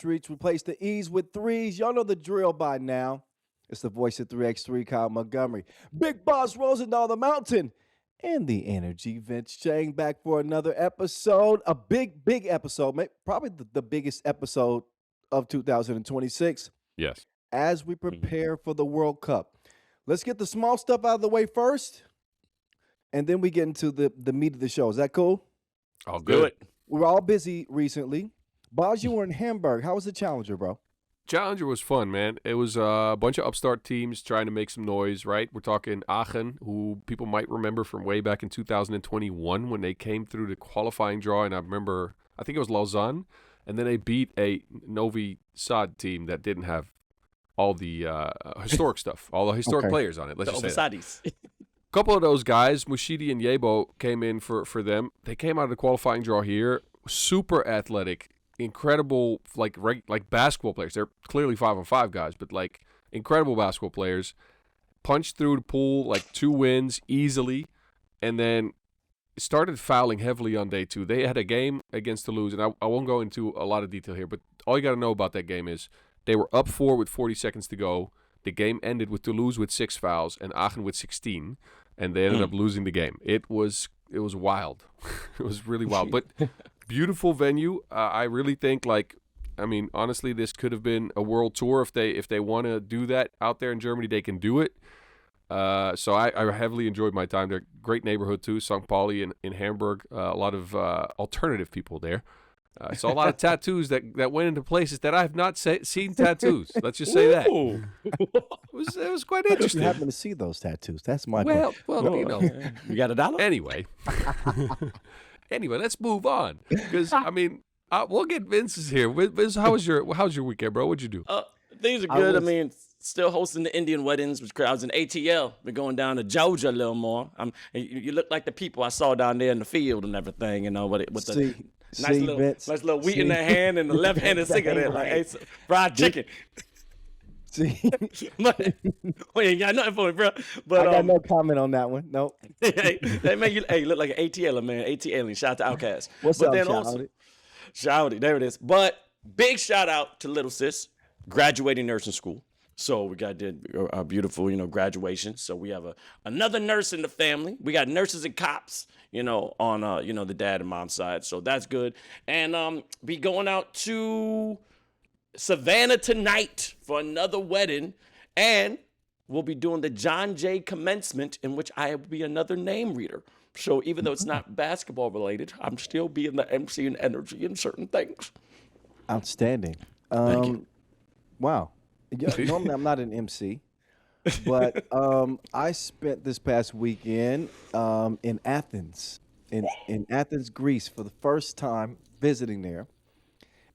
streets. Replace the E's with threes. Y'all know the drill by now. It's the voice of 3x3, Kyle Montgomery. Big Boss Rosendahl the Mountain. And the energy, Vince Chang, back for another episode. A big episode. Probably the biggest episode of 2026. Yes. As we prepare for the World Cup. Let's get the small stuff out of the way first. And then we get into the meat of the show. Is that cool? All good. We were all busy recently. Boz, you were in Hamburg. How was the Challenger, bro? Challenger was fun, man. It was a bunch of upstart teams trying to make some noise, right? We're talking Aachen, who people might remember from way back in 2021 when they came through the qualifying draw. And I think it was Lausanne. And then they beat a Novi Sad team that didn't have all the historic stuff, all the historic players on it. Let's just say that. A couple of those guys, Mushidi and Yebo, came in for them. They came out of the qualifying draw here. Super athletic, incredible, like basketball players. They're clearly 5-on-5 guys, but like incredible basketball players. Punched through the pool, like 2 wins easily, and then started fouling heavily on day 2. They had a game against Toulouse, and I won't go into a lot of detail here, but all you got to know about that game is they were up 4 with 40 seconds to go. The game ended with Toulouse with 6 fouls and Aachen with 16, and they ended up losing the game. It was wild. It was really wild, but beautiful venue. I really think, honestly, this could have been a world tour if they want to do that out there in Germany. They can do it. So I heavily enjoyed my time there. Great neighborhood too, St. Pauli in Hamburg. A lot of alternative people there. I saw a lot of tattoos that went into places that I have not seen tattoos. Let's just say that. It was quite interesting. You happen to see those tattoos? That's my point. Well, you know. You got $1? Anyway, let's move on because we'll get Vince's here. Vince, how's your weekend, bro? What'd you do? Things are good. Still hosting the Indian weddings, which I was in ATL. We're going down to Georgia a little more. You look like the people I saw down there in the field and everything, with the nice little wheat in their hand and the left-handed cigarette, like fried chicken. See, you ain't got nothing for me, bro. But I got no comment on that one. Nope. They make you look like an ATLer, man. ATL, shout out to Outkast. What's up, Shouty? Shouty, there it is. But big shout out to little sis, graduating nursing school. So we did a beautiful, graduation. So we have another nurse in the family. We got nurses and cops, on the dad and mom side. So that's good. And be going out to Savannah tonight for another wedding. And we'll be doing the John Jay commencement, in which I will be another name reader. So even though it's not basketball related, I'm still being the MC and energy in certain things. Outstanding. Thank you. Wow. Normally, I'm not an MC, but I spent this past weekend in Athens, in Athens, Greece, for the first time visiting there,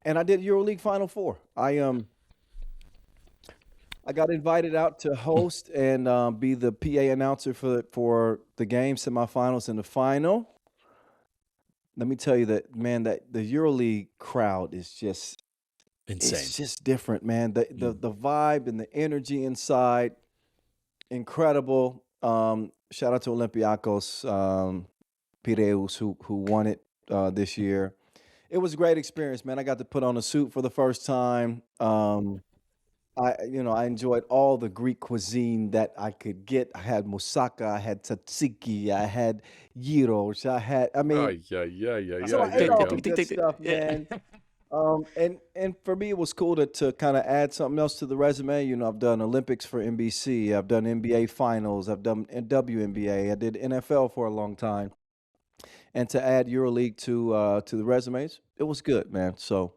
and I did EuroLeague Final Four. I got invited out to host and be the PA announcer for the game semifinals and the final. Let me tell you that the EuroLeague crowd is just insane. It's just different, man. The vibe and the energy inside, incredible. Shout out to Olympiacos Piraeus who won it this year. It was a great experience, man. I got to put on a suit for the first time. I enjoyed all the Greek cuisine that I could get. I had moussaka, I had tzatziki, I had gyros, I had. Yeah. So I ate all the good stuff, man. And for me, it was cool to kind of add something else to the resume. I've done Olympics for NBC. I've done NBA finals. I've done WNBA. I did NFL for a long time. And to add EuroLeague to the resumes, it was good, man. So,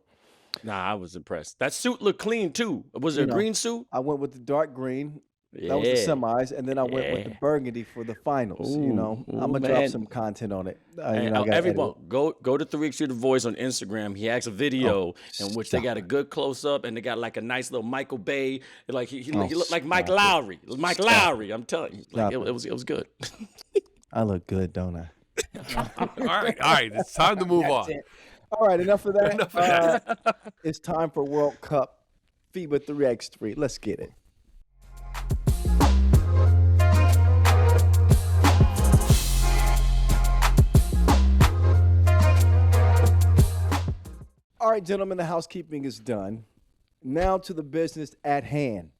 I was impressed. That suit looked clean too. Was it a green suit? I went with the dark green. That was the semis, and then I went with the burgundy for the finals. I'm gonna drop some content on it. Everyone, go to 3x3 The Voice on Instagram. He has a video in which they got a good close up, and they got like a nice little Michael Bay. Like he looked like Mike Lowry. Lowry. I'm telling you, it was good. I look good, don't I? All right. It's time to move on. All right, enough of that. It's time for World Cup FIBA 3x3. Let's get it. All right, gentlemen, the housekeeping is done. Now to the business at hand.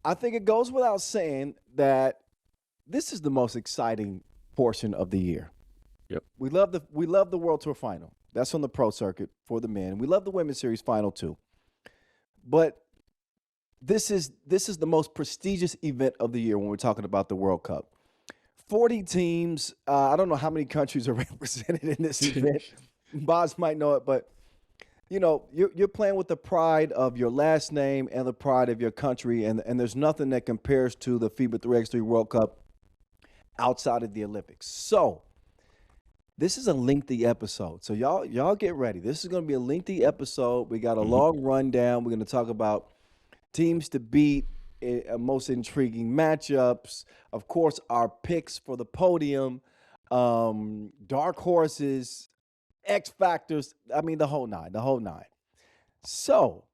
I think it goes without saying that this is the most exciting portion of the year. Yep. We love the World Tour final. That's on the pro circuit for the men. We love the Women's Series final too. But this is the most prestigious event of the year when we're talking about the World Cup. 40 teams. I don't know how many countries are represented in this event. Boz might know it, but you know, you're playing with the pride of your last name and the pride of your country, and there's nothing that compares to the FIBA 3x3 World Cup outside of the Olympics. So this is a lengthy episode. So y'all get ready. This is going to be a lengthy episode. We got a long rundown. We're going to talk about teams to beat, most intriguing matchups. Of course, our picks for the podium, dark horses, X factors. I mean, the whole nine. So,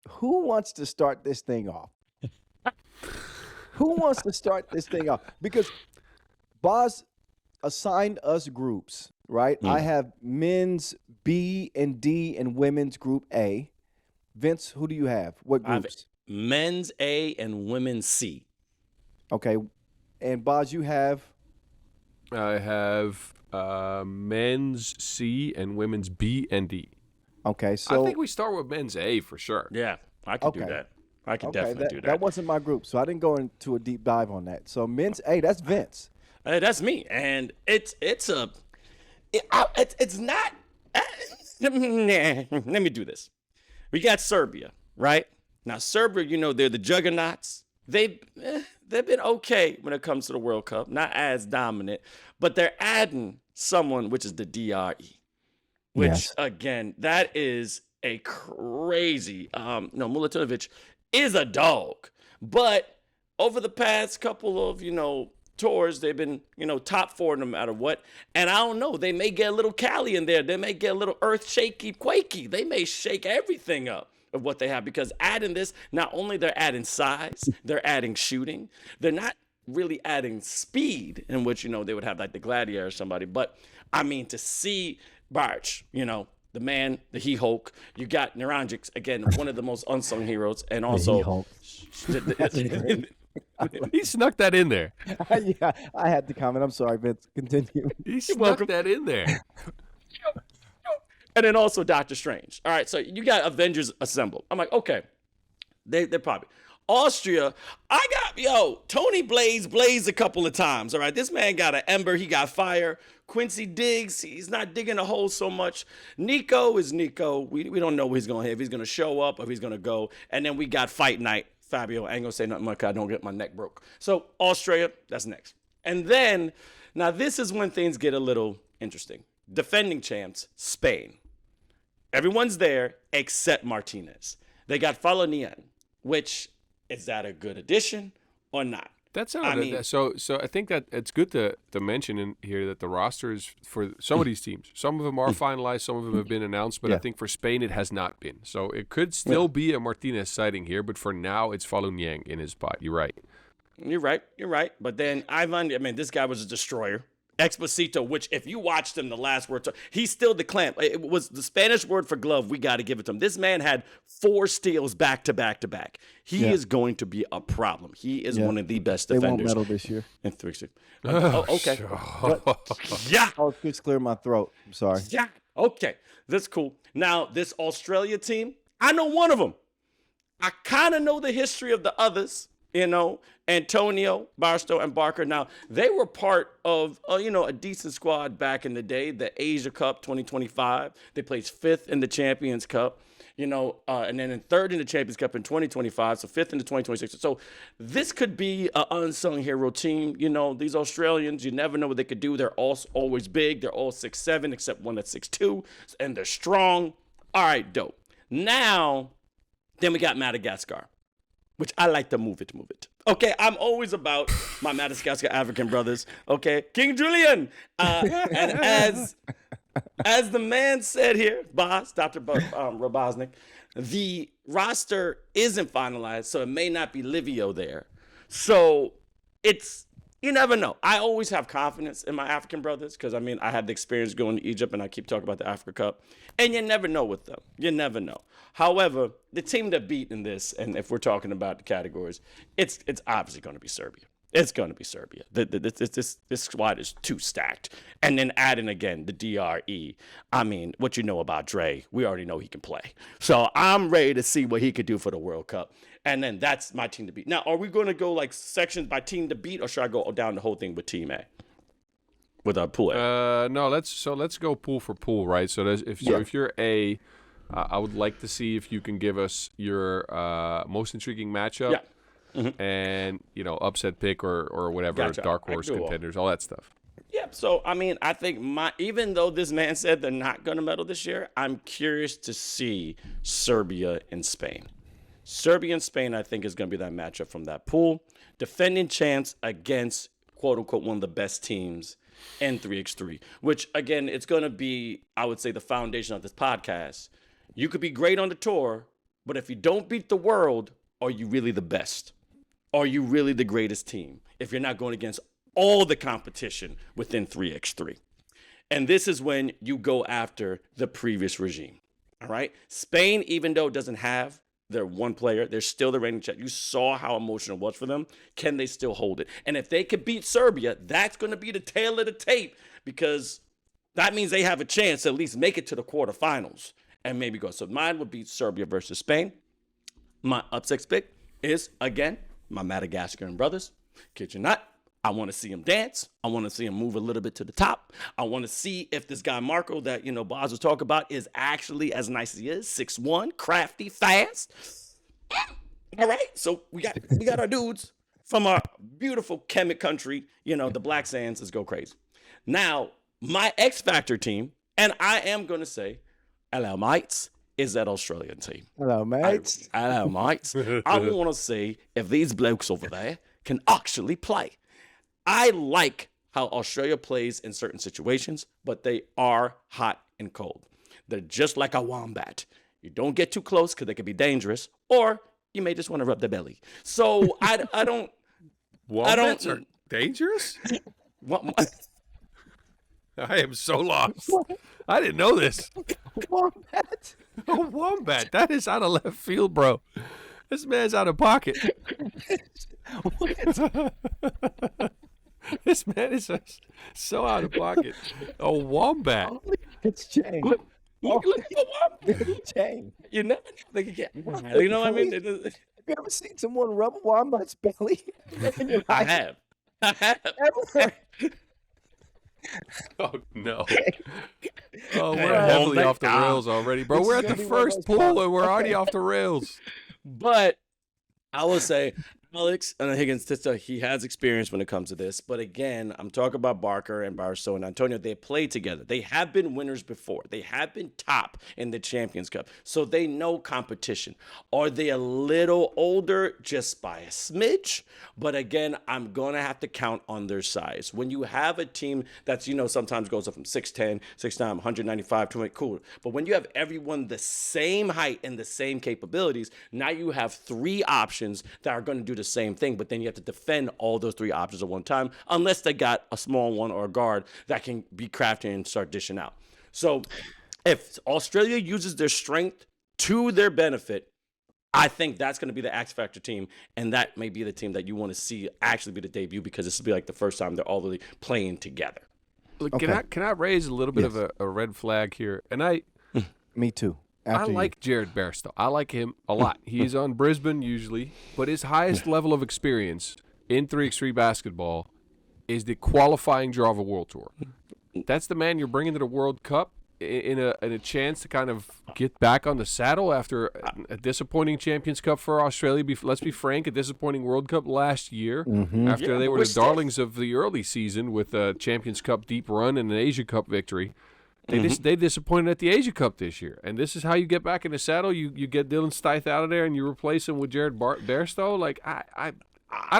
who wants to start this thing off? Because Boz assigned us groups, right? I have men's B and D and women's group A. Vince, who do you have? What groups? Men's A and women's C. Okay. And Boz, you have? I have men's C and women's B and D. Okay, so I think we start with men's A for sure. Yeah, I can do that. I can definitely do that. That wasn't my group, so I didn't go into a deep dive on that. So men's A, that's Vince. That's me, and it's not. Let me do this. We got Serbia, right? Now Serbia, you know, they're the juggernauts. They've been okay when it comes to the World Cup, not as dominant, but they're adding someone, which is the DRE, which again, that is a crazy. Milutinovic is a dog, but over the past couple of tours, they've been top four no matter what. And I don't know, they may get a little Cali in there. They may get a little earth shaky, quakey. They may shake everything up of what they have, because adding this, not only they're adding size, they're adding shooting. They're not really adding speed, in which they would have like the Gladiator or somebody. But I mean, to see Barch, the man, the He-Hulk. You got Naranjic, again, one of the most unsung heroes, and also He snuck that in there. Yeah, I had to comment. I'm sorry, Vince. Continue. He snuck that in there. And then also Doctor Strange. All right, so you got Avengers Assemble. I'm like, okay, they're probably. Austria, I got, Tony blazed a couple of times, all right? This man got an ember, he got fire. Quincy digs, he's not digging a hole so much. Nico is Nico. We don't know what he's going to hit, if he's going to show up or if he's going to go. And then we got Fight Night. Fabio, I ain't going to say nothing much, I don't get my neck broke. So Australia, that's next. And then, now this is when things get a little interesting. Defending champs, Spain. Everyone's there except Martinez. They got Falonian, which, is that a good addition or not? That's so I think that it's good to mention in here that the rosters for some of these teams, some of them are finalized, some of them have been announced, but I think for Spain it has not been. So it could still be a Martinez sighting here, but for now it's Falonian in his spot. You're right. You're right. But then Ivan, this guy was a destroyer. Exposito, which if you watched him the last word, he still the clamp. It was the Spanish word for glove. We got to give it to him. This man had 4 steals back to back to back. He is going to be a problem. He is one of the best defenders. They won't medal this year. In 3-6. Okay. Yeah. Oh, it's clear my throat. I'm sorry. Yeah. Okay. That's cool. Now, this Australia team, I know one of them. I kind of know the history of the others. Antonio, Barstow, and Barker. Now, they were part of, a decent squad back in the day, the Asia Cup 2025. They placed 5th in the Champions Cup, and then in 3rd in the Champions Cup in 2025, so 5th in the 2026. So this could be an unsung hero team. These Australians, you never know what they could do. They're all always big. They're all 6'7", except one that's 6'2", and they're strong. All right, dope. Now, then we got Madagascar, which I like to move it. Okay, I'm always about my Madagascar African brothers. Okay, King Julian. And as the man said here, Dr. Roboznik, the roster isn't finalized, so it may not be Livio there. So it's You never know. I always have confidence in my African brothers because, I mean, I had the experience going to Egypt, and I keep talking about the Africa Cup. And you never know with them. You never know. However, the team that beat in this, and if we're talking about the categories, it's obviously going to be Serbia. It's going to be Serbia. This squad is too stacked. And then adding again the DRE. I mean, what you know about Dre, we already know he can play. So I'm ready to see what he could do for the World Cup. And then that's my team to beat. Now, are we going to go like sections by team to beat, or should I go down the whole thing with Team A? With our pool A? No, let's go pool for pool, right? So if you're A, I would like to see if you can give us your most intriguing matchup. Yeah. Mm-hmm. And upset pick or whatever, Gotcha. dark horse contenders, all that stuff. Yeah, so I mean, I think even though this man said they're not going to medal this year, I'm curious to see Serbia and Spain. Serbia and Spain, I think, is going to be that matchup from that pool. Defending chance against, quote unquote, one of the best teams in 3x3, which again, it's going to be, I would say, the foundation of this podcast. You could be great on the tour, but if you don't beat the world, are you really the best? Are you really the greatest team if you're not going against all the competition within 3x3? And this is when you go after the previous regime. All right. Spain, even though it doesn't have their one player, they're still the reigning champ. You saw how emotional it was for them. Can they still hold it? And if they could beat Serbia, that's going to be the tail of the tape, because that means they have a chance to at least make it to the quarterfinals and maybe go. So mine would be Serbia versus Spain. My upset pick is, again, my Madagascan brothers. Kid you not. I want to see him dance. I want to see him move a little bit to the top. I want to see if this guy Marco that, Boz was talking about is actually as nice as he is. 6'1", crafty, fast. All right. So we got our dudes from our beautiful Kemet country, the Black Sands. Let's go crazy. Now, my X Factor team, and I am going to say, hello, mates, is that Australian team. Hello, mates. Hello, mates. I want to see if these blokes over there can actually play. I like how Australia plays in certain situations, but they are hot and cold. They're just like a wombat. You don't get too close because they can be dangerous, or you may just want to rub their belly. So I don't. Wombats are dangerous? I am so lost. I didn't know this. Wombat. A wombat. That is out of left field, bro. This man's out of pocket. This man is so out of pocket. A wombat. It's Jane. It's Jane. You never know they can get. You know what I mean? Have you ever seen someone rub a wombat's belly? I have. Ever? Oh, no. Oh, we're heavily off the rails already, bro. We're at the first pool, and we're already off the rails. But I will say, Alex Higgins, he has experience when it comes to this. But again, I'm talking about Barker and Barstow and Antonio. They played together. They have been winners before. They have been top in the Champions Cup. So they know competition. Are they a little older just by a smidge? But again, I'm going to have to count on their size. When you have a team that's, sometimes goes up from 6'10", 6'9", 195, 200, cool. But when you have everyone the same height and the same capabilities, now you have three options that are going to do the same thing, but then you have to defend all those three options at one time, unless they got a small one or a guard that can be crafty and start dishing out. So if Australia uses their strength to their benefit, I think that's going to be the X Factor team, and that may be the team that you want to see actually be the debut, because this will be like the first time they're all really playing together. Look, can I raise a little bit of a red flag here? And Me too. I like Jared Bairstow. I like him a lot. He's on Brisbane usually, but his highest level of experience in 3x3 basketball is the qualifying draw of a World Tour. That's the man you're bringing to the World Cup in a chance to kind of get back on the saddle after a disappointing Champions Cup for Australia. Let's be frank, a disappointing World Cup last year after they were the darlings of the early season with a Champions Cup deep run and an Asia Cup victory. They disappointed at the Asia Cup this year, and this is how you get back in the saddle. You get Dylan Stith out of there, and you replace him with Jared Bairstow. Like I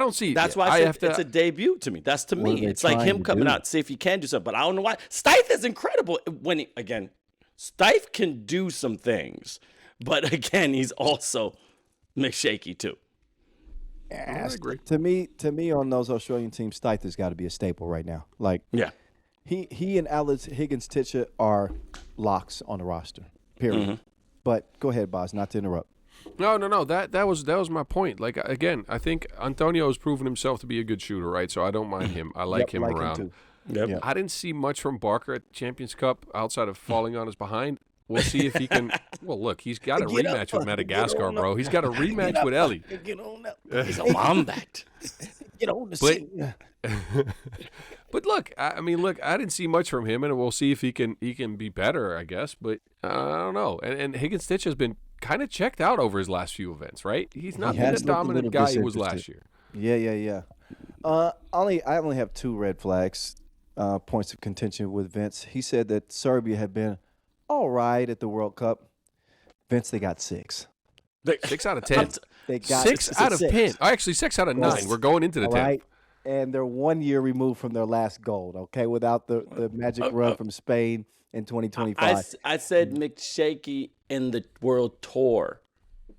don't see it. That's yet. why I said it's a debut to me. That's to me. It's like him coming out to see if he can do something. But I don't know why. Stith is incredible. Stith can do some things, but again, he's also shaky too. I agree. To me, on those Australian teams, Stithers got to be a staple right now. Like, Yeah. he and Alex Higgins-Titcher are locks on the roster. Period. But go ahead, Boz, not to interrupt. No. That was my point. Like, again, I think Antonio has proven himself to be a good shooter, right? So I don't mind him. I like him around. too. Yep. Yeah. I didn't see much from Barker at the Champions Cup outside of falling on his behind. We'll see if he can. Well, look, he's got a rematch with Madagascar, bro. He's got a rematch with Ellie. Get on up. He's a wombat. Get on the But- scene. But look, I mean, I didn't see much from him, and we'll see if he can be better, I guess. But I don't know. And Higgins Stitch has been kind of checked out over his last few events, right? He's not He been has the looked a dominant little guy he was last disinterested. year. Yeah. I only have 2 red flags, points of contention with Vince. He said that Serbia had been all right at the World Cup. Vince, they got 6. 6 out of 10. They got 6 out of 10. 6. Oh, actually, 6 out of 9. We're going into the All 10th. right. And they're 1 year removed from their last gold, okay, without the magic run from Spain in 2025. I said McShaky in the world tour.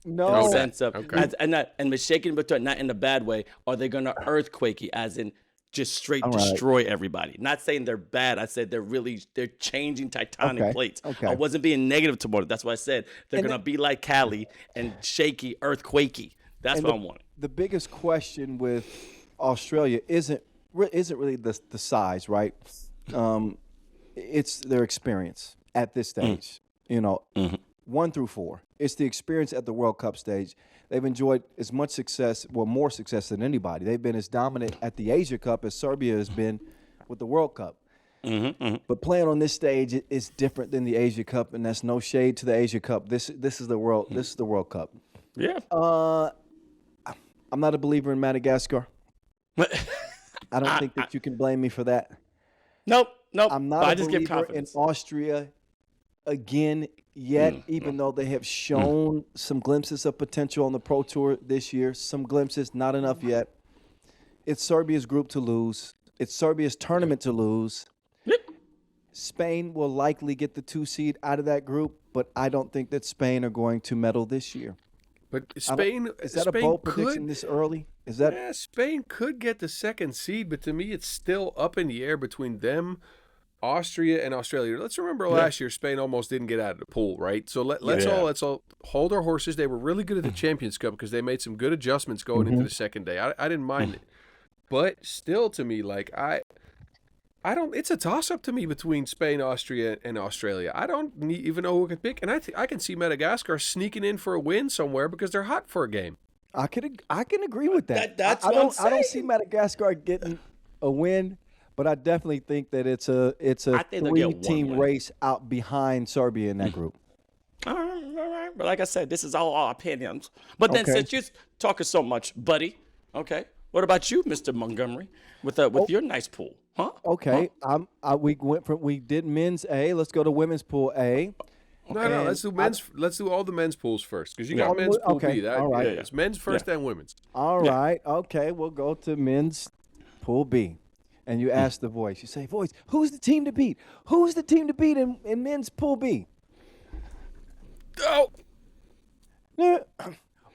No. In the sense of, Okay. and McShaky, but not in a bad way. Are they going to earthquakey, as in just straight All right. destroy everybody? Not saying they're bad. I said they're changing tectonic Okay. plates. Okay. I wasn't being negative toward it. That's why I said they're going to be like Cali and shaky, earthquakey. That's what I want. The biggest question with Australia isn't really the size, right? It's their experience at this stage. 1 through 4. It's the experience at the World Cup stage. They've enjoyed as much success, more success than anybody. They've been as dominant at the Asia Cup as Serbia has been with the World Cup. But playing on this stage is different than the Asia Cup, and that's no shade to the Asia Cup. This is the World. This is the World Cup. Yeah. I'm not a believer in Madagascar. I don't think that you can blame me for that. Nope. I'm But not I a just give believer in confidence. Austria again yet, even though they have shown some glimpses of potential on the Pro Tour this year. Some glimpses, not enough yet. It's Serbia's group to lose. It's Serbia's tournament to lose. Spain will likely get the 2 seed out of that group, but I don't think that Spain are going to medal this year. But Spain Is that Spain a bold could, prediction this early? Is that Yeah, Spain could get the 2nd seed, but to me, it's still up in the air between them, Austria, and Australia. Let's remember last year, Spain almost didn't get out of the pool, right? So let's all hold our horses. They were really good at the Champions Cup because they made some good adjustments going into the second day. I didn't mind it, but still, to me, like I don't. It's a toss-up to me between Spain, Austria, and Australia. I don't even know who can pick, and I can see Madagascar sneaking in for a win somewhere because they're hot for a game. I can agree with that. That's I what don't I'm I don't see saying. Madagascar getting a win, but I definitely think that it's a I think they'll get one 3-team win. race out behind Serbia in that group. All right. But like I said, this is all our opinions. But then Okay. since you're talking so much, buddy, okay, what about you, Mr. Montgomery, with your nice pool, huh? Okay, we did men's A. Let's go to women's pool A. No, let's do men's. Let's do all the men's pools first because you got Yeah. men's pool Okay, B. That, all right. It's men's first and women's. All right. Okay, we'll go to men's pool B. And you ask the voice. You say, voice, who's the team to beat? Who's the team to beat in men's pool B? Oh,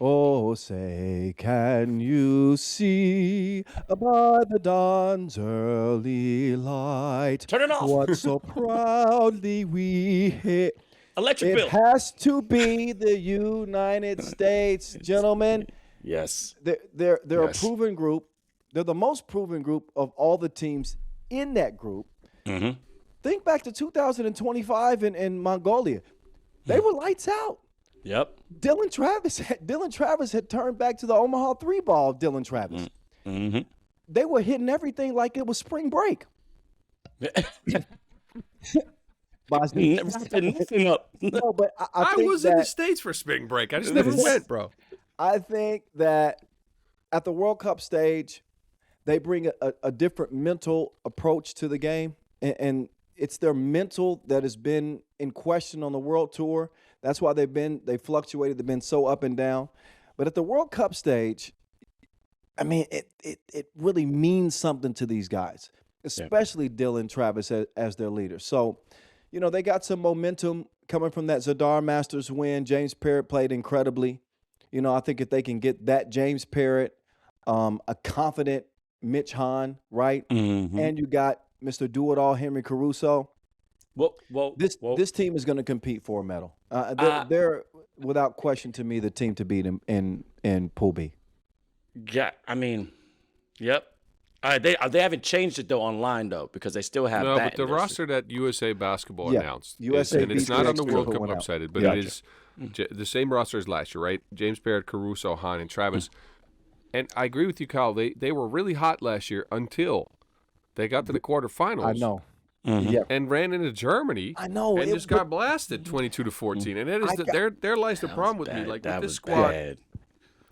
Oh, say, can you see by the dawn's early light Turn it off. what so proudly we hit? Electric It bill. has to be the United States, gentlemen. Yes. They're Yes. a proven group. They're the most proven group of all the teams in that group. Mm-hmm. Think back to 2025 in Mongolia. They were lights out. Yep. Dylan Travis had turned back to the Omaha 3 ball. Dylan Travis. Mm-hmm. They were hitting everything like it was spring break. Bosnia. Nothing up. No, but I I think was that, in the States for spring break. I just never went, bro. I think that at the World Cup stage, they bring a different mental approach to the game, and it's their mental that has been in question on the World Tour. That's why they fluctuated. They've been so up and down. But at the World Cup stage, I mean, it really means something to these guys, especially Dylan Travis as their leader. So, they got some momentum coming from that Zadar Masters win. James Parrott played incredibly. I think if they can get that James Parrott a confident Mitch Hahn, right? Mm-hmm. And you got Mr. Do-It-All Henry Caruso. This team is going to compete for a medal. They're without question to me the team to beat in Pool B. Yeah, I mean, yep. They haven't changed it though online though because they still have no, that. but the roster that USA Basketball announced, USA and it's not on the World Cup went out. website, but Gotcha. it is the same roster as last year, right? James Barrett, Caruso, Hahn, and Travis. And I agree with you, Kyle. They were really hot last year until they got to the quarterfinals. I know. Mm-hmm. Yeah. And ran into Germany. I know. And just got blasted 22-14. And that is there lies the problem with me. Like with this squad, bad.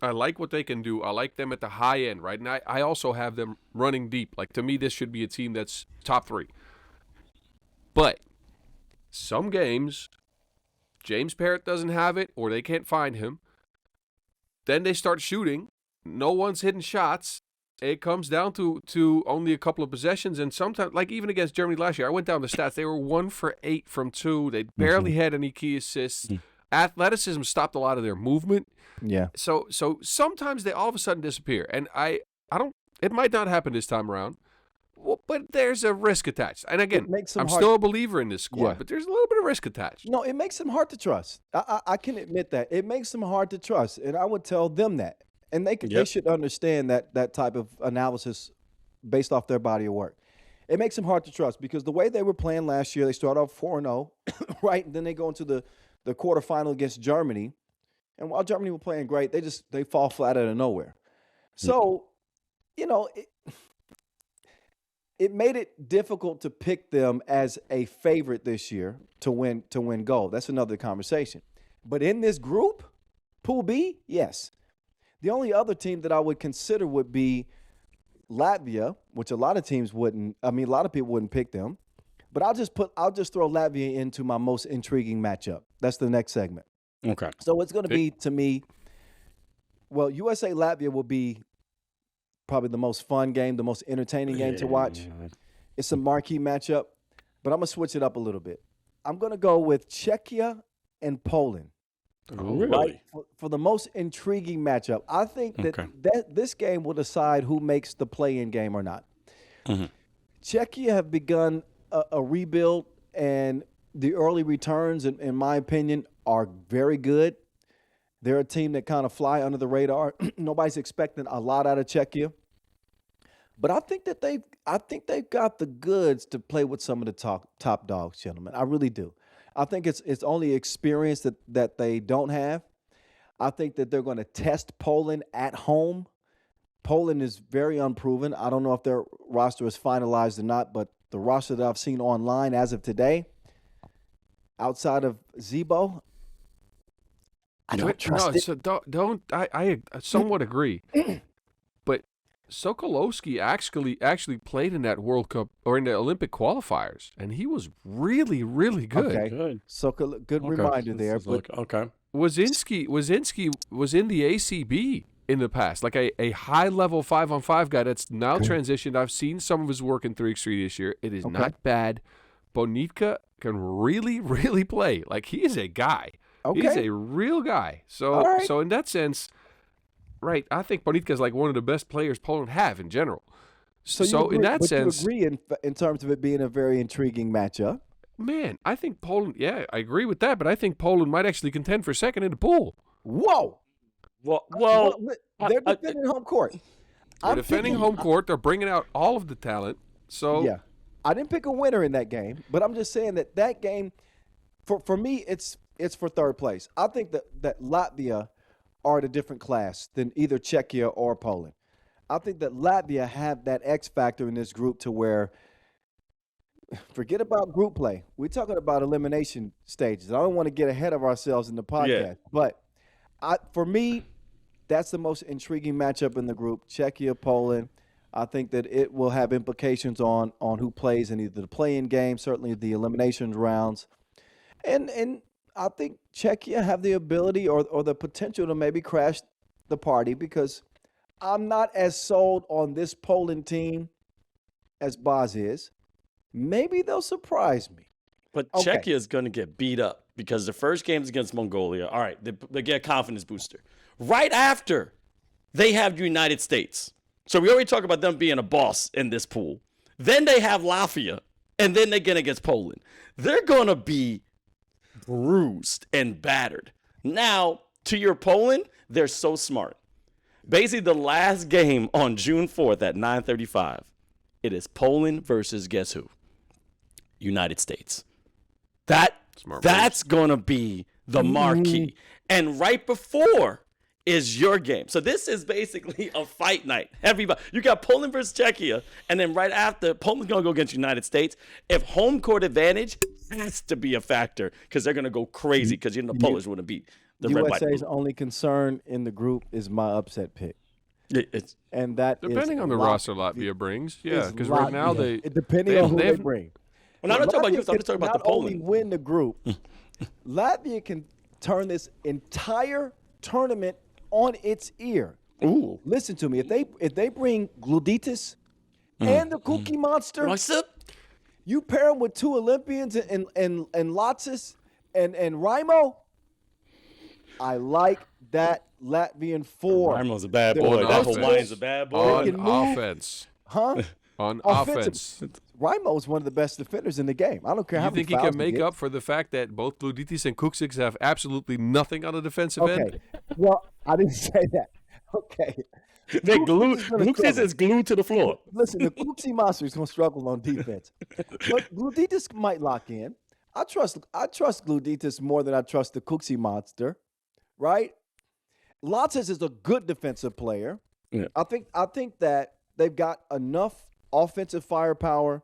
I like what they can do. I like them at the high end, right? And I also have them running deep. Like to me, this should be a team that's top 3. But some games, James Parrott doesn't have it, or they can't find him. Then they start shooting. No one's hitting shots. It comes down to only a couple of possessions, and sometimes, like even against Germany last year, I went down the stats. They were 1 for 8 from 2. They barely had any key assists. Athleticism stopped a lot of their movement. Yeah. So sometimes they all of a sudden disappear, and I don't. It might not happen this time around, but there's a risk attached. And again, I'm still a believer in this squad, but there's a little bit of risk attached. No, it makes them hard to trust. I can admit that it makes them hard to trust, and I would tell them that. And they should understand that type of analysis based off their body of work. It makes them hard to trust because the way they were playing last year, they start off 4-0, right? And then they go into the quarterfinal against Germany. And while Germany were playing great, they fall flat out of nowhere. So, it made it difficult to pick them as a favorite this year to win gold. That's another conversation. But in this group, Pool B, yes. The only other team that I would consider would be Latvia, which a lot of teams wouldn't. I mean, a lot of people wouldn't pick them. But I'll just throw Latvia into my most intriguing matchup. That's the next segment. Okay. So it's going to be, to me, well, USA Latvia will be probably the most fun game, the most entertaining game to watch. It's a marquee matchup, but I'm going to switch it up a little bit. I'm going to go with Czechia and Poland. Really? Right? For the most intriguing matchup. I think that this game will decide who makes the play-in game or not. Mm-hmm. Czechia have begun a rebuild, and the early returns, in my opinion, are very good. They're a team that kind of fly under the radar. Nobody's expecting a lot out of Czechia. But I think that they've got the goods to play with some of the top dogs, gentlemen. I really do. I think it's only experience that they don't have. I think that they're going to test Poland at home. Poland is very unproven. I don't know if their roster is finalized or not, but the roster that I've seen online as of today, outside of Zebo, I don't trust it. So I somewhat agree. But Sokolowski actually played in that World Cup or in the Olympic qualifiers, and he was really, really good. Okay, good reminder there. But Wazinski was in the ACB in the past, like a high-level 5-on-5 guy that's now transitioned. I've seen some of his work in 3x3 this year. It is not bad. Bonitka can really, really play. Like, he is a guy. Okay. He's a real guy. So, so in that sense, right, I think Bonitka is like one of the best players Poland have in general. So in that sense, you agree in terms of it being a very intriguing matchup. Man, I think Poland, I agree with that, but I think Poland might actually contend for second in the pool. Whoa. Well, they're defending home court. They're defending home court. They're bringing out all of the talent. So yeah, I didn't pick a winner in that game, but I'm just saying that game, for me, it's for third place. I think that Latvia are at a different class than either Czechia or Poland. I think that Latvia have that X factor in this group to where, forget about group play. We're talking about elimination stages. I don't want to get ahead of ourselves in the podcast, but for me, that's the most intriguing matchup in the group, Czechia, Poland. I think that it will have implications on who plays in either the play-in game, certainly the elimination rounds. And I think Czechia have the ability or the potential to maybe crash the party because I'm not as sold on this Poland team as Boz is. Maybe they'll surprise me. But Czechia is going to get beat up because the first game is against Mongolia. All right, they get a confidence booster. Right after, they have United States. So we already talked about them being a boss in this pool. Then they have Latvia, and then they get against Poland. They're going to be bruised and battered. Now, to your Poland, they're so smart. Basically, the last game on June 4th at 9:35, it is Poland versus guess who? United States. That's going to be the marquee. And right before is your game. So this is basically a fight night. Everybody, you got Poland versus Czechia, and then right after, Poland's going to go against United States. If home court advantage has to be a factor because they're going to go crazy because the Polish wouldn't beat the red, white, USA's blue. only concern in the group is my upset pick. And that Depending is on the roster Latvia brings. Yeah, because right now depending on who they bring. Well, I'm not talking about you. I'm just talking about the Poland. Poland. Not only win the group, Latvia can turn this entire tournament on its ear. Ooh. Listen to me. If they bring Gluditis and the Cookie Monster, you pair them with two Olympians and Latsis and Raimo. I like that Latvian four. Raimo's a bad boy. That Hawaiian's a bad boy. On offense. Huh? On offense. Raimo is one of the best defenders in the game. I don't care how You many think he fouls can make gets. up for the fact that both Gluditis and Kuksic have absolutely nothing on the defensive end? Okay. Well, I didn't say that. Okay. They're glued. Lucas is glued to the floor. Listen, the Cookie Monster is going to struggle on defense. But Gluditis might lock in. I trust Gluditis more than I trust the Cookie Monster, right? Lattes is a good defensive player. Yeah. I think that they've got enough offensive firepower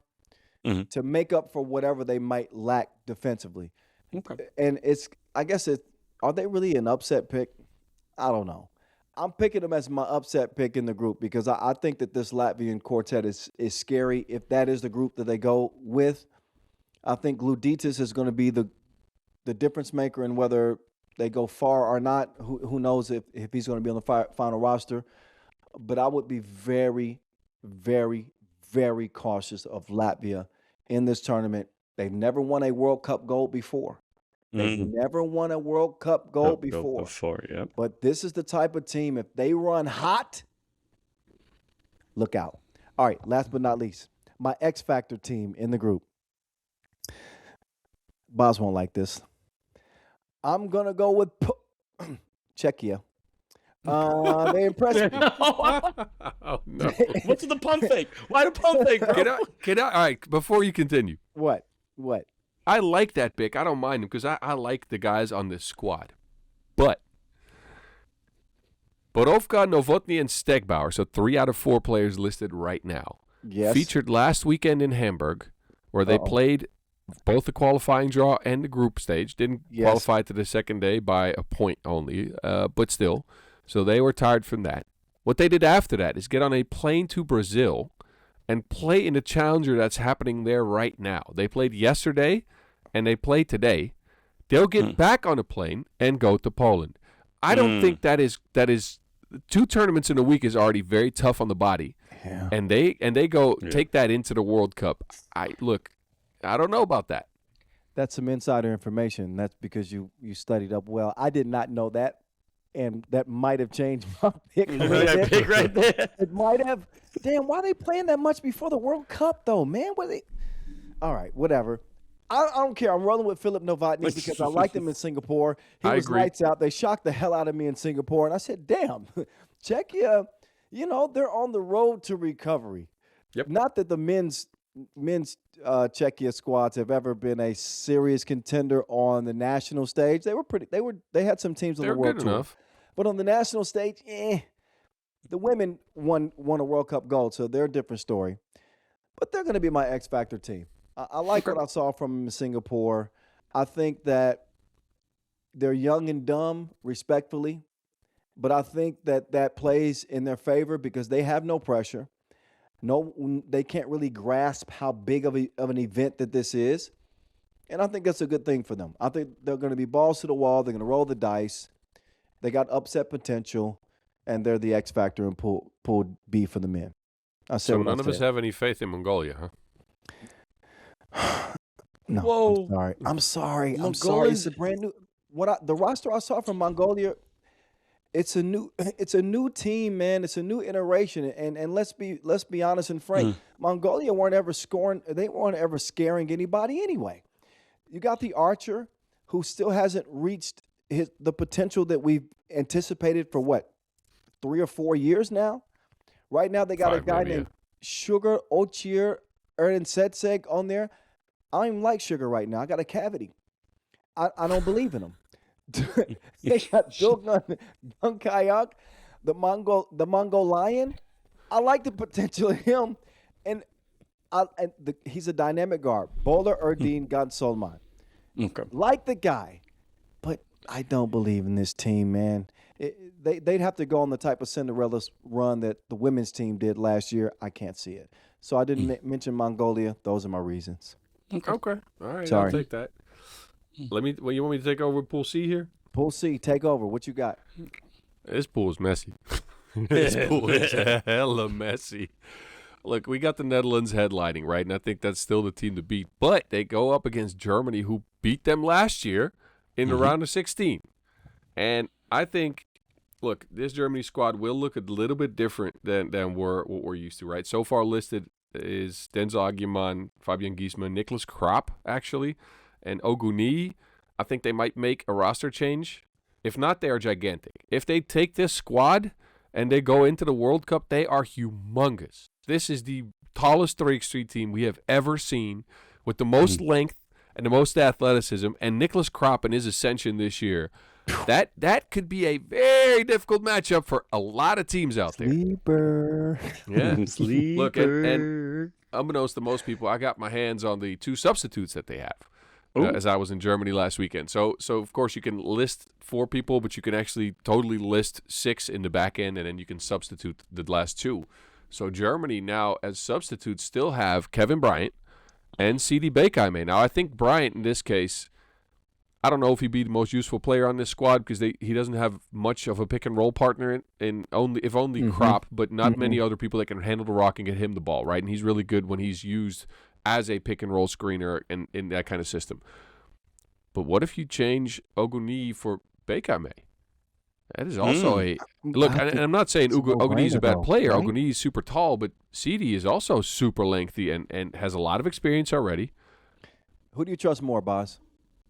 to make up for whatever they might lack defensively. Okay. And are they really an upset pick? I don't know. I'm picking them as my upset pick in the group because I think that this Latvian quartet is scary. If that is the group that they go with, I think Gluditis is going to be the difference maker in whether they go far or not. Who knows if he's going to be on the final roster. But I would be very, very, very cautious of Latvia in this tournament. They've never won a World Cup gold before. They've never won a World Cup gold before. Yep. But this is the type of team, if they run hot, look out. All right, last but not least, my X Factor team in the group. Boz won't like this. I'm going to go with Czechia. They impressed me. Oh, no. What's the pump fake? Why the pump fake, bro? All right, before you continue. What? I like that pick. I don't mind him because I like the guys on this squad. But Borovka, Novotny, and Stegbauer, so 3 out of 4 players listed right now, featured last weekend in Hamburg, where they played both the qualifying draw and the group stage. Didn't qualify to the second day by a point only, but still. So they were tired from that. What they did after that is get on a plane to Brazil and play in the challenger that's happening there right now. They played yesterday and they play today. They'll get back on a plane and go to Poland. I don't think that is 2 tournaments in a week is already very tough on the body. Yeah. And they go take that into the World Cup. I don't know about that. That's some insider information. That's because you studied up well. I did not know that. And that might have changed my pick. That pick right there. It might have. Damn, why are they playing that much before the World Cup, though, man? All right, whatever. I don't care. I'm rolling with Philip Novotny because I liked him in Singapore. He was lights out. They shocked the hell out of me in Singapore. And I said, damn, Czechia, they're on the road to recovery. Yep. Not that the men's Czechia squads have ever been a serious contender on the national stage. They had some teams on the world tour. Enough. But on the national stage, the women won a World Cup gold, so they're a different story. But they're going to be my X Factor team. I like what I saw from them in Singapore. I think that they're young and dumb, respectfully, but I think that plays in their favor because they have no pressure. No, they can't really grasp how big of an event that this is. And I think that's a good thing for them. I think they're going to be balls to the wall. They're going to roll the dice. They got upset potential, and they're the X Factor in Pool B for the men. So none of us have any faith in Mongolia, huh? No, Whoa. I'm sorry. It's a brand new. The roster I saw from Mongolia, it's a new team, man. It's a new iteration, and let's be honest and frank. Mongolia weren't ever scoring. They weren't ever scaring anybody anyway. You got the archer who still hasn't reached the potential that we've anticipated for what 3 or 4 years now. Right now they got a guy named Sugar Ochir Ernensetseg on there. I don't even like Sugar right now. I got a cavity. I don't believe in him. They got Dulgun Bunkayak, the Mongolian. I like the potential of him, and he's a dynamic guard. Bowler Erdin Gonsolman. Okay. Like the guy, but I don't believe in this team, man. They'd have to go on the type of Cinderella run that the women's team did last year. I can't see it. So I didn't mention Mongolia. Those are my reasons. Okay. All right. Sorry. I'll take that. You want me to take over Pool C here? Pool C, take over. What you got? This pool is messy. This pool is hella messy. Look, we got the Netherlands headlining, right? And I think that's still the team to beat. But they go up against Germany, who beat them last year in the round of 16. And I think, look, this Germany squad will look a little bit different than what we're used to, right? So far listed is Denzel Agyeman, Fabian Giesman, Nicholas Kropp, actually, and Oguni. I think they might make a roster change. If not, they are gigantic. If they take this squad and they go into the World Cup, they are humongous. This is the tallest 3x3 team we have ever seen, with the most length and the most athleticism. And Nicholas Kropp in his ascension this year, that could be a very difficult matchup for a lot of teams out there. Sleeper. Yeah. Sleeper. Look, and unbeknownst to most people, I got my hands on the 2 substitutes that they have. As I was in Germany last weekend. So of course you can list 4 people, but you can actually totally list 6 in the back end, and then you can substitute the last 2. So Germany now, as substitutes, still have Kevin Bryant and Sidi Bekayme. Now I think Bryant in this case, I don't know if he'd be the most useful player on this squad because he doesn't have much of a pick and roll partner in only Kropp, but not many other people that can handle the rock and get him the ball, right? And he's really good when he's used as a pick and roll screener in that kind of system. But what if you change Oguni for Bekayme? That is also a look. And I'm not saying Oguni is a bad player. Right? Oguni is super tall, but Sidi is also super lengthy and has a lot of experience already. Who do you trust more, Boz?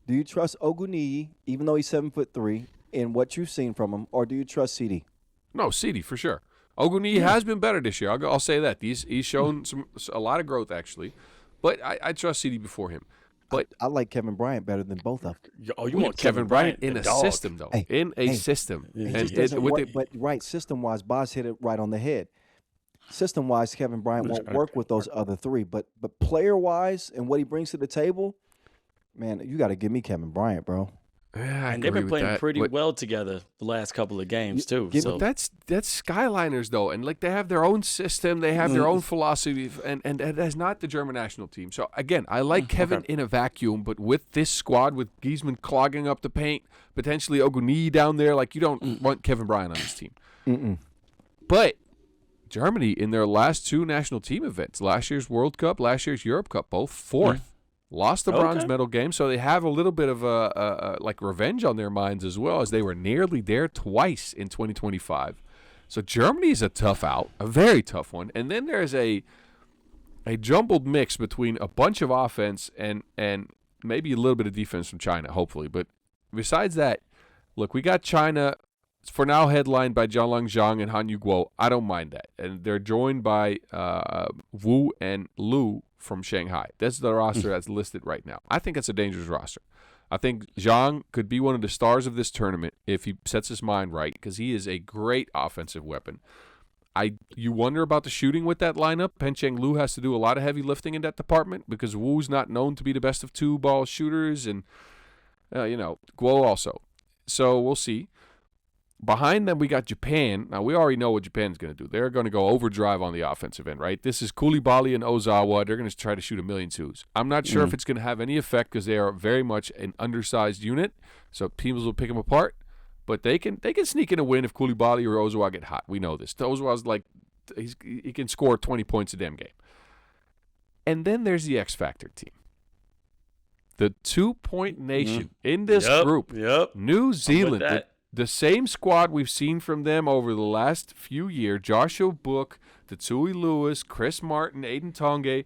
Do you trust Oguni, even though he's 7'3", in what you've seen from him, or do you trust Sidi? No, Sidi for sure. Oguni has been better this year. I'll say that. He's shown a lot of growth actually. But I trust CD before him. But I like Kevin Bryant better than both of them. Oh, you want Kevin Bryant in a system, though. In a system. But right, system-wise, Boz hit it right on the head. System-wise, Kevin Bryant won't work with those other 3. But player-wise and what he brings to the table, man, you got to give me Kevin Bryant, bro. Yeah, and they've been playing pretty well together the last couple of games too. But that's Skyliners though, and like they have their own system, they have their own philosophy, and that's not the German national team. So again, I like Kevin in a vacuum, but with this squad, with Giesman clogging up the paint, potentially Oguni down there, like you don't want Kevin Bryant on this team. But Germany in their last 2 national team events, last year's World Cup, last year's Europe Cup, both 4th. Lost the bronze medal game, so they have a little bit of a like revenge on their minds as well, as they were nearly there twice in 2025. So Germany is a tough out, a very tough one. And then there's a jumbled mix between a bunch of offense and maybe a little bit of defense from China, hopefully. But besides that, look, we got China for now headlined by Jianlang Zhang and Han Yuguo. I don't mind that. And they're joined by Wu and Lu from Shanghai. That's the roster that's listed right now. I think it's a dangerous roster. I think Zhang could be one of the stars of this tournament if he sets his mind right, because he is a great offensive weapon. You wonder about the shooting with that lineup. Pencheng Lu has to do a lot of heavy lifting in that department because Wu's not known to be the best of 2-ball shooters, and Guo also. So we'll see. Behind them, we got Japan. Now, we already know what Japan's going to do. They're going to go overdrive on the offensive end, right? This is Koulibaly and Ozawa. They're going to try to shoot a million twos. I'm not sure if it's going to have any effect because they are very much an undersized unit, so teams will pick them apart. But they can sneak in a win if Koulibaly or Ozawa get hot. We know this. Ozawa's like he can score 20 points a damn game. And then there's the X Factor team. The 2-point nation in this group. Yep. New Zealand. the same squad we've seen from them over the last few years, Joshua Book, Tatsui Lewis, Chris Martin, Aiden Tonge,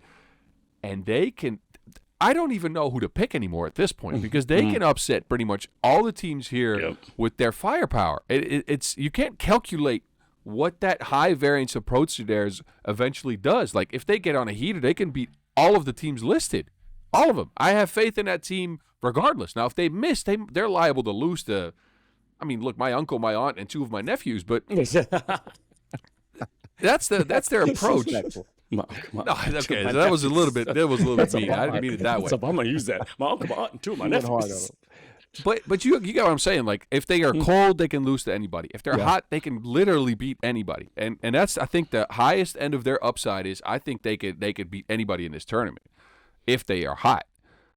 and they can – I don't even know who to pick anymore at this point because they can upset pretty much all the teams here with their firepower. It's you can't calculate what that high variance approach to theirs eventually does. Like, if they get on a heater, they can beat all of the teams listed. All of them. I have faith in that team regardless. Now, if they miss, they're liable to lose to – I mean, look, my uncle, my aunt, and 2 of my nephews, but that's their approach. No, okay, so that was a little bit mean. I didn't mean it that way. I'm gonna use that. My uncle, my aunt, and 2 of my nephews. But you get what I'm saying. Like, if they are cold, they can lose to anybody. If they're hot, they can literally beat anybody. And that's, I think, the highest end of their upside is I think they could beat anybody in this tournament if they are hot.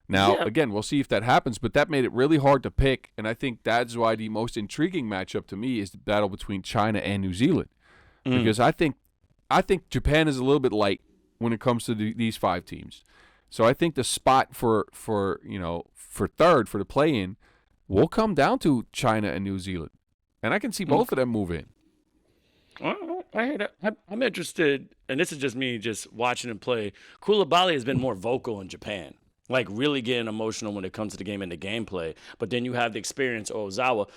Now, again, we'll see if that happens, but that made it really hard to pick, and I think that's why the most intriguing matchup to me is the battle between China and New Zealand, because I think Japan is a little bit light when it comes to these 5 teams. So I think the spot for third for the play-in will come down to China and New Zealand, and I can see both of them move in. I hear that. I'm interested, and this is just me just watching him play. Koulibaly has been more vocal in Japan. Like, really getting emotional when it comes to the game and the gameplay. But then you have the experience of Ozawa.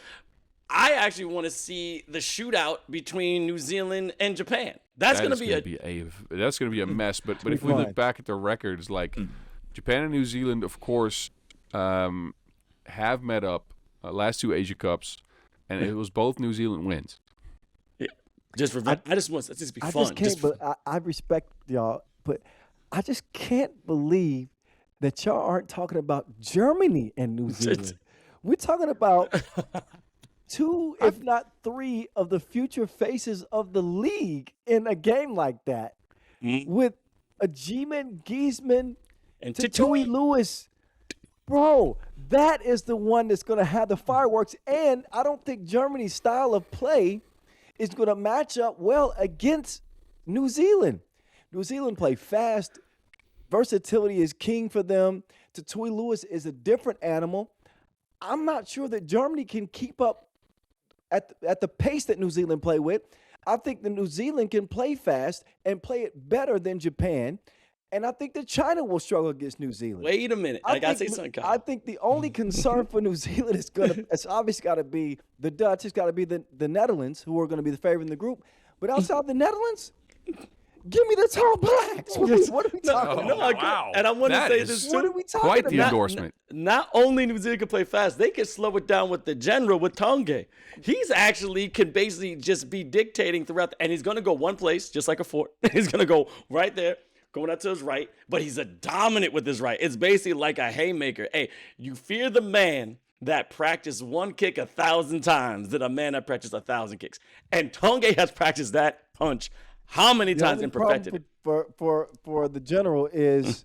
I actually want to see the shootout between New Zealand and Japan. That's going to be a mess. But if we look back at the records, like Japan and New Zealand, of course, have met up last 2 Asia Cups, and it was both New Zealand wins. Yeah, I just want it to be fun. I respect y'all, but I just can't believe that y'all aren't talking about Germany and New Zealand. We're talking about 2, if not 3, of the future faces of the league in a game like that. With Ajiman, Giesman, and Tatsui Lewis. Bro, that is the one that's going to have the fireworks. And I don't think Germany's style of play is going to match up well against New Zealand. New Zealand play fast. Versatility is king for them. Tatsui Lewis is a different animal. I'm not sure that Germany can keep up at the pace that New Zealand play with. I think that New Zealand can play fast and play it better than Japan. And I think that China will struggle against New Zealand. Wait a minute. I got to say something, Kyle. I think the only concern for New Zealand it's obviously got to be the Dutch. It's got to be the Netherlands, who are going to be the favorite in the group. But outside the Netherlands, give me the Tall Blacks. What are we talking about? Wow. And I want to say this. What are we talking about? Quite the endorsement. Not only New Zealand can play fast, they can slow it down with the general, with Tonge. He's actually can basically just be dictating throughout. And he's going to go one place, just like a fort. He's going to go right there, going out to his right. But he's a dominant with his right. It's basically like a haymaker. Hey, you fear the man that practiced one kick 1,000 times than a man that practiced 1,000 kicks. And Tonge has practiced that punch how many times and perfected it? For the general is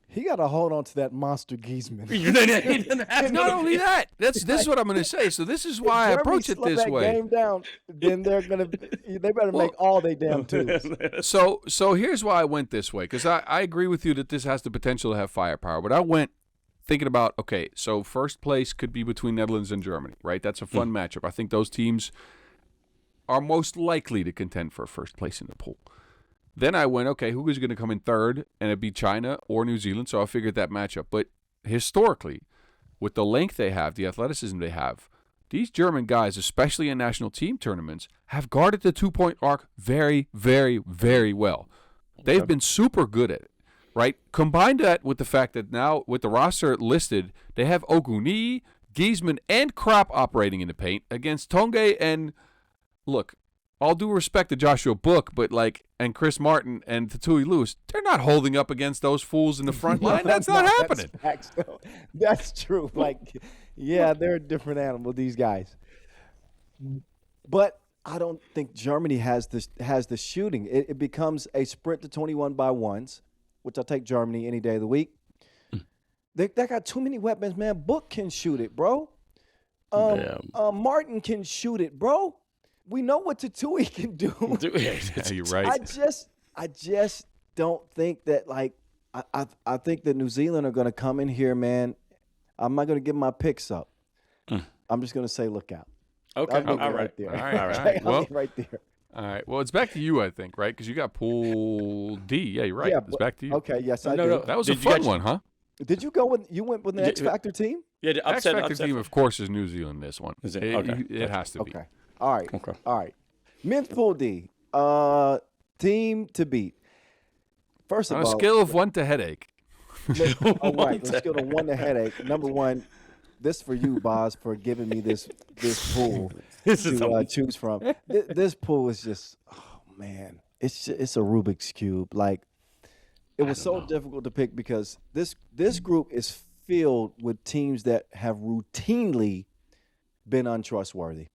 he got to hold on to that monster Giesman. Not only that, this is what I'm going to say. So this is why I approach it this way. Game down, then they better make all they damn twos. So here's why I went this way, because I agree with you that this has the potential to have firepower. But I went thinking about, okay, so first place could be between Netherlands and Germany, right? That's a fun matchup. I think those teams are most likely to contend for first place in the pool. Then I went, okay, who is going to come in third? And it'd be China or New Zealand, so I figured that matchup. But historically, with the length they have, the athleticism they have, these German guys, especially in national team tournaments, have guarded the two-point arc very, very, very well. They've been super good at it, right? Combine that with the fact that now, with the roster listed, they have Oguni, Giesman, and Krop operating in the paint against Tonge and, look, all due respect to Joshua Book, but and Chris Martin and Tatsui Lewis, they're not holding up against those fools in the front line. That's not happening. That's true. They're a different animal, these guys. But I don't think Germany has the shooting. It becomes a sprint to 21 by ones, which I'll take Germany any day of the week. They got too many weapons, man. Book can shoot it, bro. Martin can shoot it, bro. We know what Tatsui can do. Yeah, you're right. I just don't think that, I think that New Zealand are going to come in here, man. I'm not going to give my picks up. I'm just going to say look out. Okay. I'll leave All it right. there. All right. All Okay, right. I'll Well, leave it right there. all right. Well, it's back to you, I think, right? Because you got Pool D. Yeah, you're right. Yeah, It's but- back to you. Okay, yes, I No, do. no. That was Did a you fun guys- one, huh? Did you went with the Yeah, X Factor team? Yeah, the X upset. Factor team, of course, is New Zealand. This one. Is it? Okay. It has to be. Okay. All right. Okay. All right. Men's Pool D. Team to beat. First of On a all, scale of 1 to headache. all right, let's go to 1 to headache. Number 1, this for you, Boz, for giving me this pool This is to choose from. This pool is just, oh man, it's a Rubik's cube. Like, it was so difficult to pick because this group is filled with teams that have routinely been untrustworthy.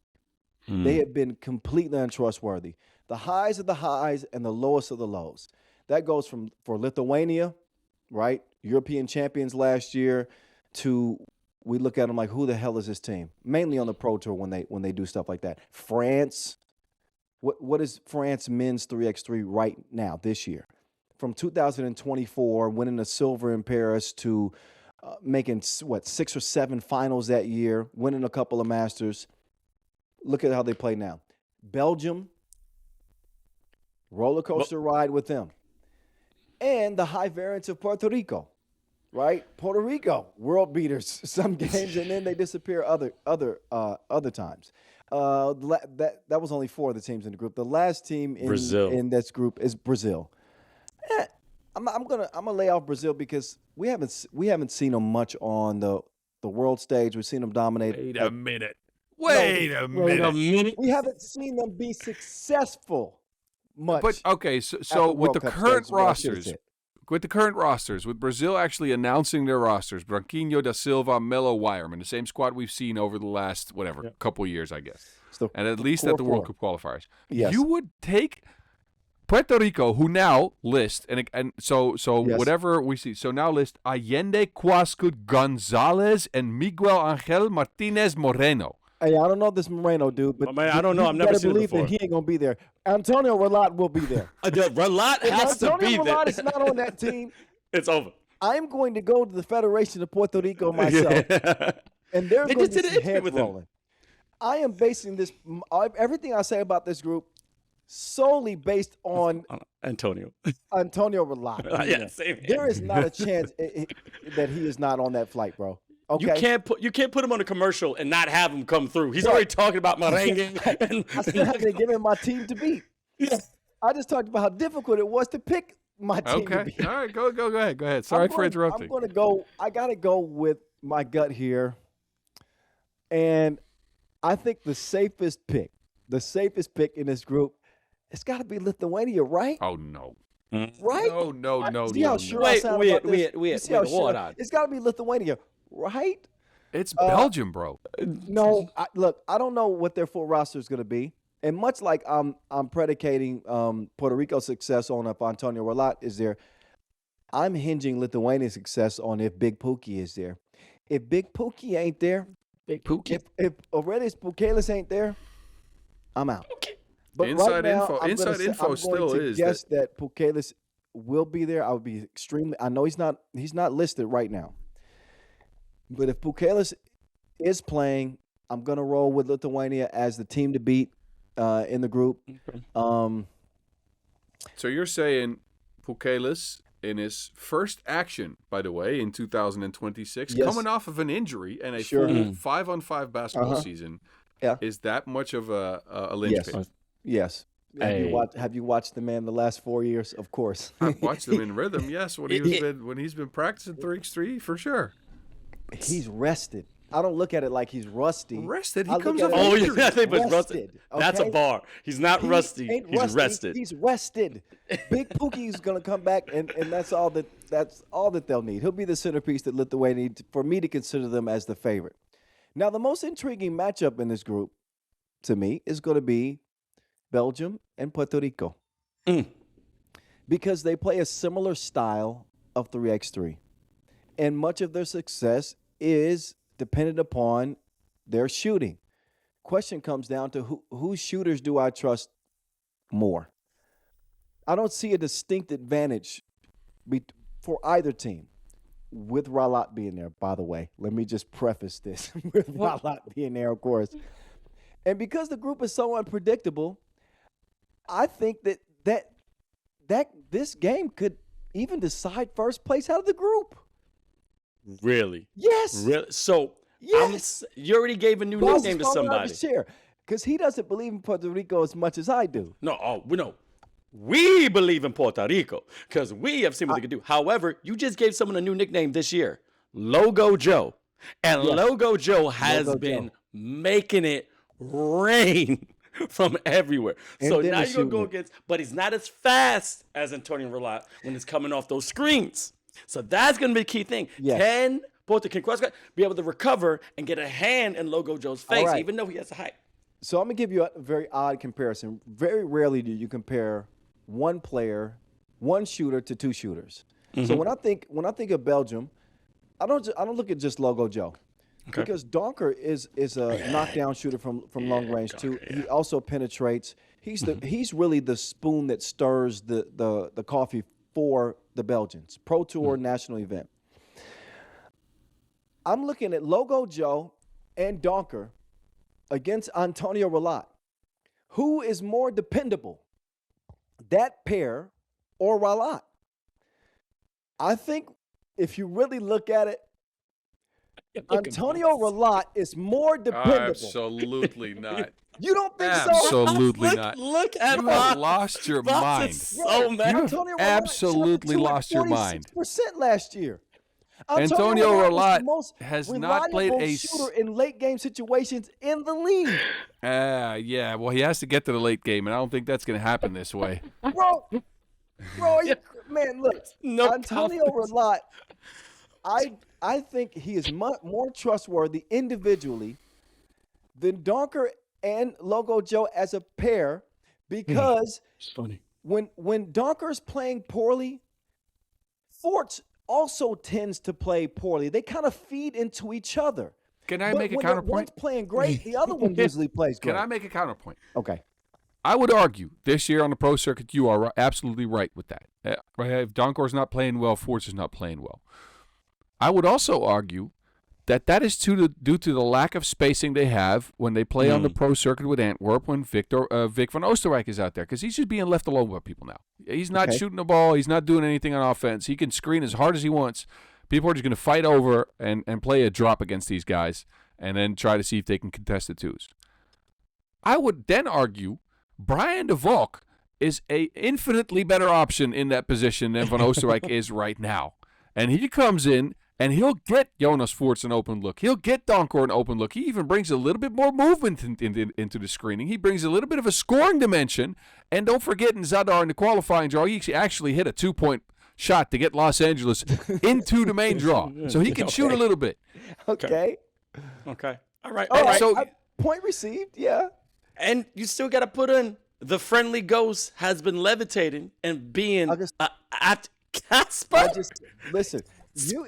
They have been completely untrustworthy. The highs of the highs and the lowest of the lows. That goes for Lithuania, right? European champions last year, to we look at them like, who the hell is this team? Mainly on the Pro Tour when they do stuff like that. France, what is France men's 3x3 right now this year? From 2024, winning the silver in Paris to making 6 or 7 finals that year, winning a couple of Masters. Look at how they play now. Belgium, roller coaster ride with them. And the high variance of Puerto Rico, right? Puerto Rico, world beaters some games, and then they disappear other times. That was only 4 of the teams in the group. The last team in this group is Brazil. I'm gonna lay off Brazil because we haven't seen them much on the world stage. We've seen them dominate. Wait a minute. Wait a minute. We haven't seen them be successful much. But okay, at so with World the Cup current stage is what I should've rosters, said. with Brazil actually announcing their rosters, Branquinho da Silva, Melo, Wireman, the same squad we've seen over the last couple years, I guess, So and at least at the World Cup qualifiers. Yes. You would take Puerto Rico, who now list and so Yes. whatever we see, so now list Allende, Quascut, Gonzalez, and Miguel Angel Martinez Moreno. Hey, I don't know this Moreno dude, but man, I don't know. you I've never better seen him believe before. that he ain't gonna be there. Antonio Relat will be there. Relat has to be Antonio there. Relat is not on that team. It's over. I'm going to go to the Federation of Puerto Rico myself, and there's They going just to did be an some interview heads with him. rolling. I am basing everything I say about this group solely based on Antonio. Antonio Relat. Yeah, same here. There is not a chance that he is not on that flight, bro. Okay. You can't put him on a commercial and not have him come through. He's already talking about merengue. I still haven't given my team to beat. Yeah. I just talked about how difficult it was to pick my team to Okay, beat. all right, go ahead. Sorry for interrupting. I'm going to go. I got to go with my gut here, and I think the safest pick in this group, it's got to be Lithuania, right? Oh no. Right? No. See how sure I sound about this? You see how hold sure? on. It's got to be Lithuania, right? It's Belgium, bro. No, look, I don't know what their full roster is going to be. And much like I'm predicating Puerto Rico's success on if Antonio Relat is there, I'm hinging Lithuania's success on if Big Pookie is there. If Big Pookie ain't there, Big Pookie. if Aurelius Pukelis ain't there, I'm out. Okay. But Inside right now, info- I'm inside gonna info I'm still going to is guess that Pukelis will be there. I would be extremely. I know he's not listed right now. But if Pukelis is playing, I'm gonna roll with Lithuania as the team to beat in the group. So you're saying Pukelis in his first action, by the way, in 2026, Yes. coming off of an injury and a Sure. full 5-on-5 basketball season, Yeah. is that much of a linchpin? Yes. Hey. Have you watched the man the last 4 years? Of course. I've watched him in rhythm, yes, when he's been practicing 3x3 for sure. He's rested. I don't look at it like he's rusty. Rested, he I look comes at off it Oh, like yeah, I think it's rested, rusted. That's a okay? bar. He's not rusty. Ain't He's rusty. rested. He's rested. Big Pookie's gonna come back, and that's all that they'll need. He'll be the centerpiece that Lithuania need for me to consider them as the favorite. Now, the most intriguing matchup in this group, to me, is going to be Belgium and Puerto Rico, because they play a similar style of 3x3, and much of their success is dependent upon their shooting. Question comes down to whose shooters do I trust more? I don't see a distinct advantage for either team with Relat being there, by the way. Let me just preface this with Relat being there, of course. And because the group is so unpredictable, I think that this game could even decide first place out of the group. Really? Yes. Really? So, Yes. you already gave a new Boss is nickname to falling out of somebody. his chair because he doesn't believe in Puerto Rico as much as I do. No, we believe in Puerto Rico because we have seen what they can do. However, you just gave someone a new nickname this year, Logo Joe. And Yes. Logo Joe has Logo been Joe. making it rain from everywhere. And So then now he's you're going to go shooting it. against, but he's not as fast as Antonio Relat when it's coming off those screens. So that's going to be the key thing. Yes. Can Crosby be able to recover and get a hand in Logo Joe's face, right. even though he has a height? So I'm gonna give you a very odd comparison. Very rarely do you compare one player, one shooter to two shooters. So when I think of Belgium, I don't look at just Logo Joe. Okay. Because Donker is a knockdown shooter from long range too. He also penetrates. He's really the spoon that stirs the coffee for the Belgians. Pro Tour national event. I'm looking at Logo Joe and Donker against Antonio Relat. Who is more dependable, that pair or Relat? I think if you really look at it, Antonio Relat is more dependable. Absolutely not. You don't think so? Absolutely not. Look at You have lost your Voss mind. is so mad. Antonio Relat shot absolutely lost your mind. 46% last year. Antonio was Relat the most has not played reliable a shooter in late game situations in the league. Yeah, well, he has to get to the late game, and I don't think that's going to happen this way. Bro, man, look, No Antonio Relat, I think he is more trustworthy individually than Donker and Logo Joe as a pair because It's funny. when Donker's playing poorly, Forts also tends to play poorly. They kind of feed into each other. Can I But make a when counterpoint? one's playing great, the other one usually plays great. Can I make a counterpoint? Okay. I would argue this year on the pro circuit, you are absolutely right with that. If Donkor's not playing well, Forts is not playing well. I would also argue that is due to the lack of spacing they have when they play on the pro circuit with Antwerp when Vic van Oostenrijk is out there, because he's just being left alone by people now. He's not shooting the ball. He's not doing anything on offense. He can screen as hard as he wants. People are just going to fight over and play a drop against these guys and then try to see if they can contest the twos. I would then argue Brian de Valk is a infinitely better option in that position than Van Oostenrijk is right now. And he comes in and he'll get Jonas Voorts an open look. He'll get Donkor an open look. He even brings a little bit more movement into the screening. He brings a little bit of a scoring dimension. And don't forget in Zadar in the qualifying draw, he actually hit a 2-point shot to get Los Angeles into the main draw. So he can shoot a little bit. Okay. Okay. All right. All All right. right. So- Point received. Yeah. And you still got to put in the friendly ghost has been levitating and being at Casper. Listen.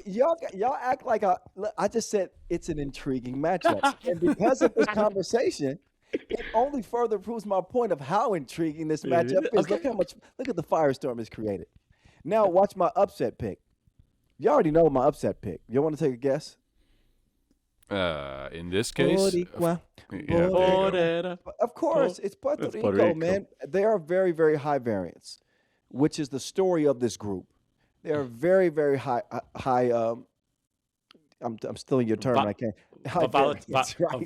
Y'all act like I just said it's an intriguing matchup, and because of this conversation, it only further proves my point of how intriguing this matchup is. Okay. Look at the firestorm it's created. Now watch my upset pick. You already know my upset pick. You want to take a guess? In this case, Boricua. there you go. Of course, it's Puerto It's Rico, Puerto Rico. man. They are very, very high variance, which is the story of this group. They are very, very high. I'm stealing your term. And I can't. High variance, right?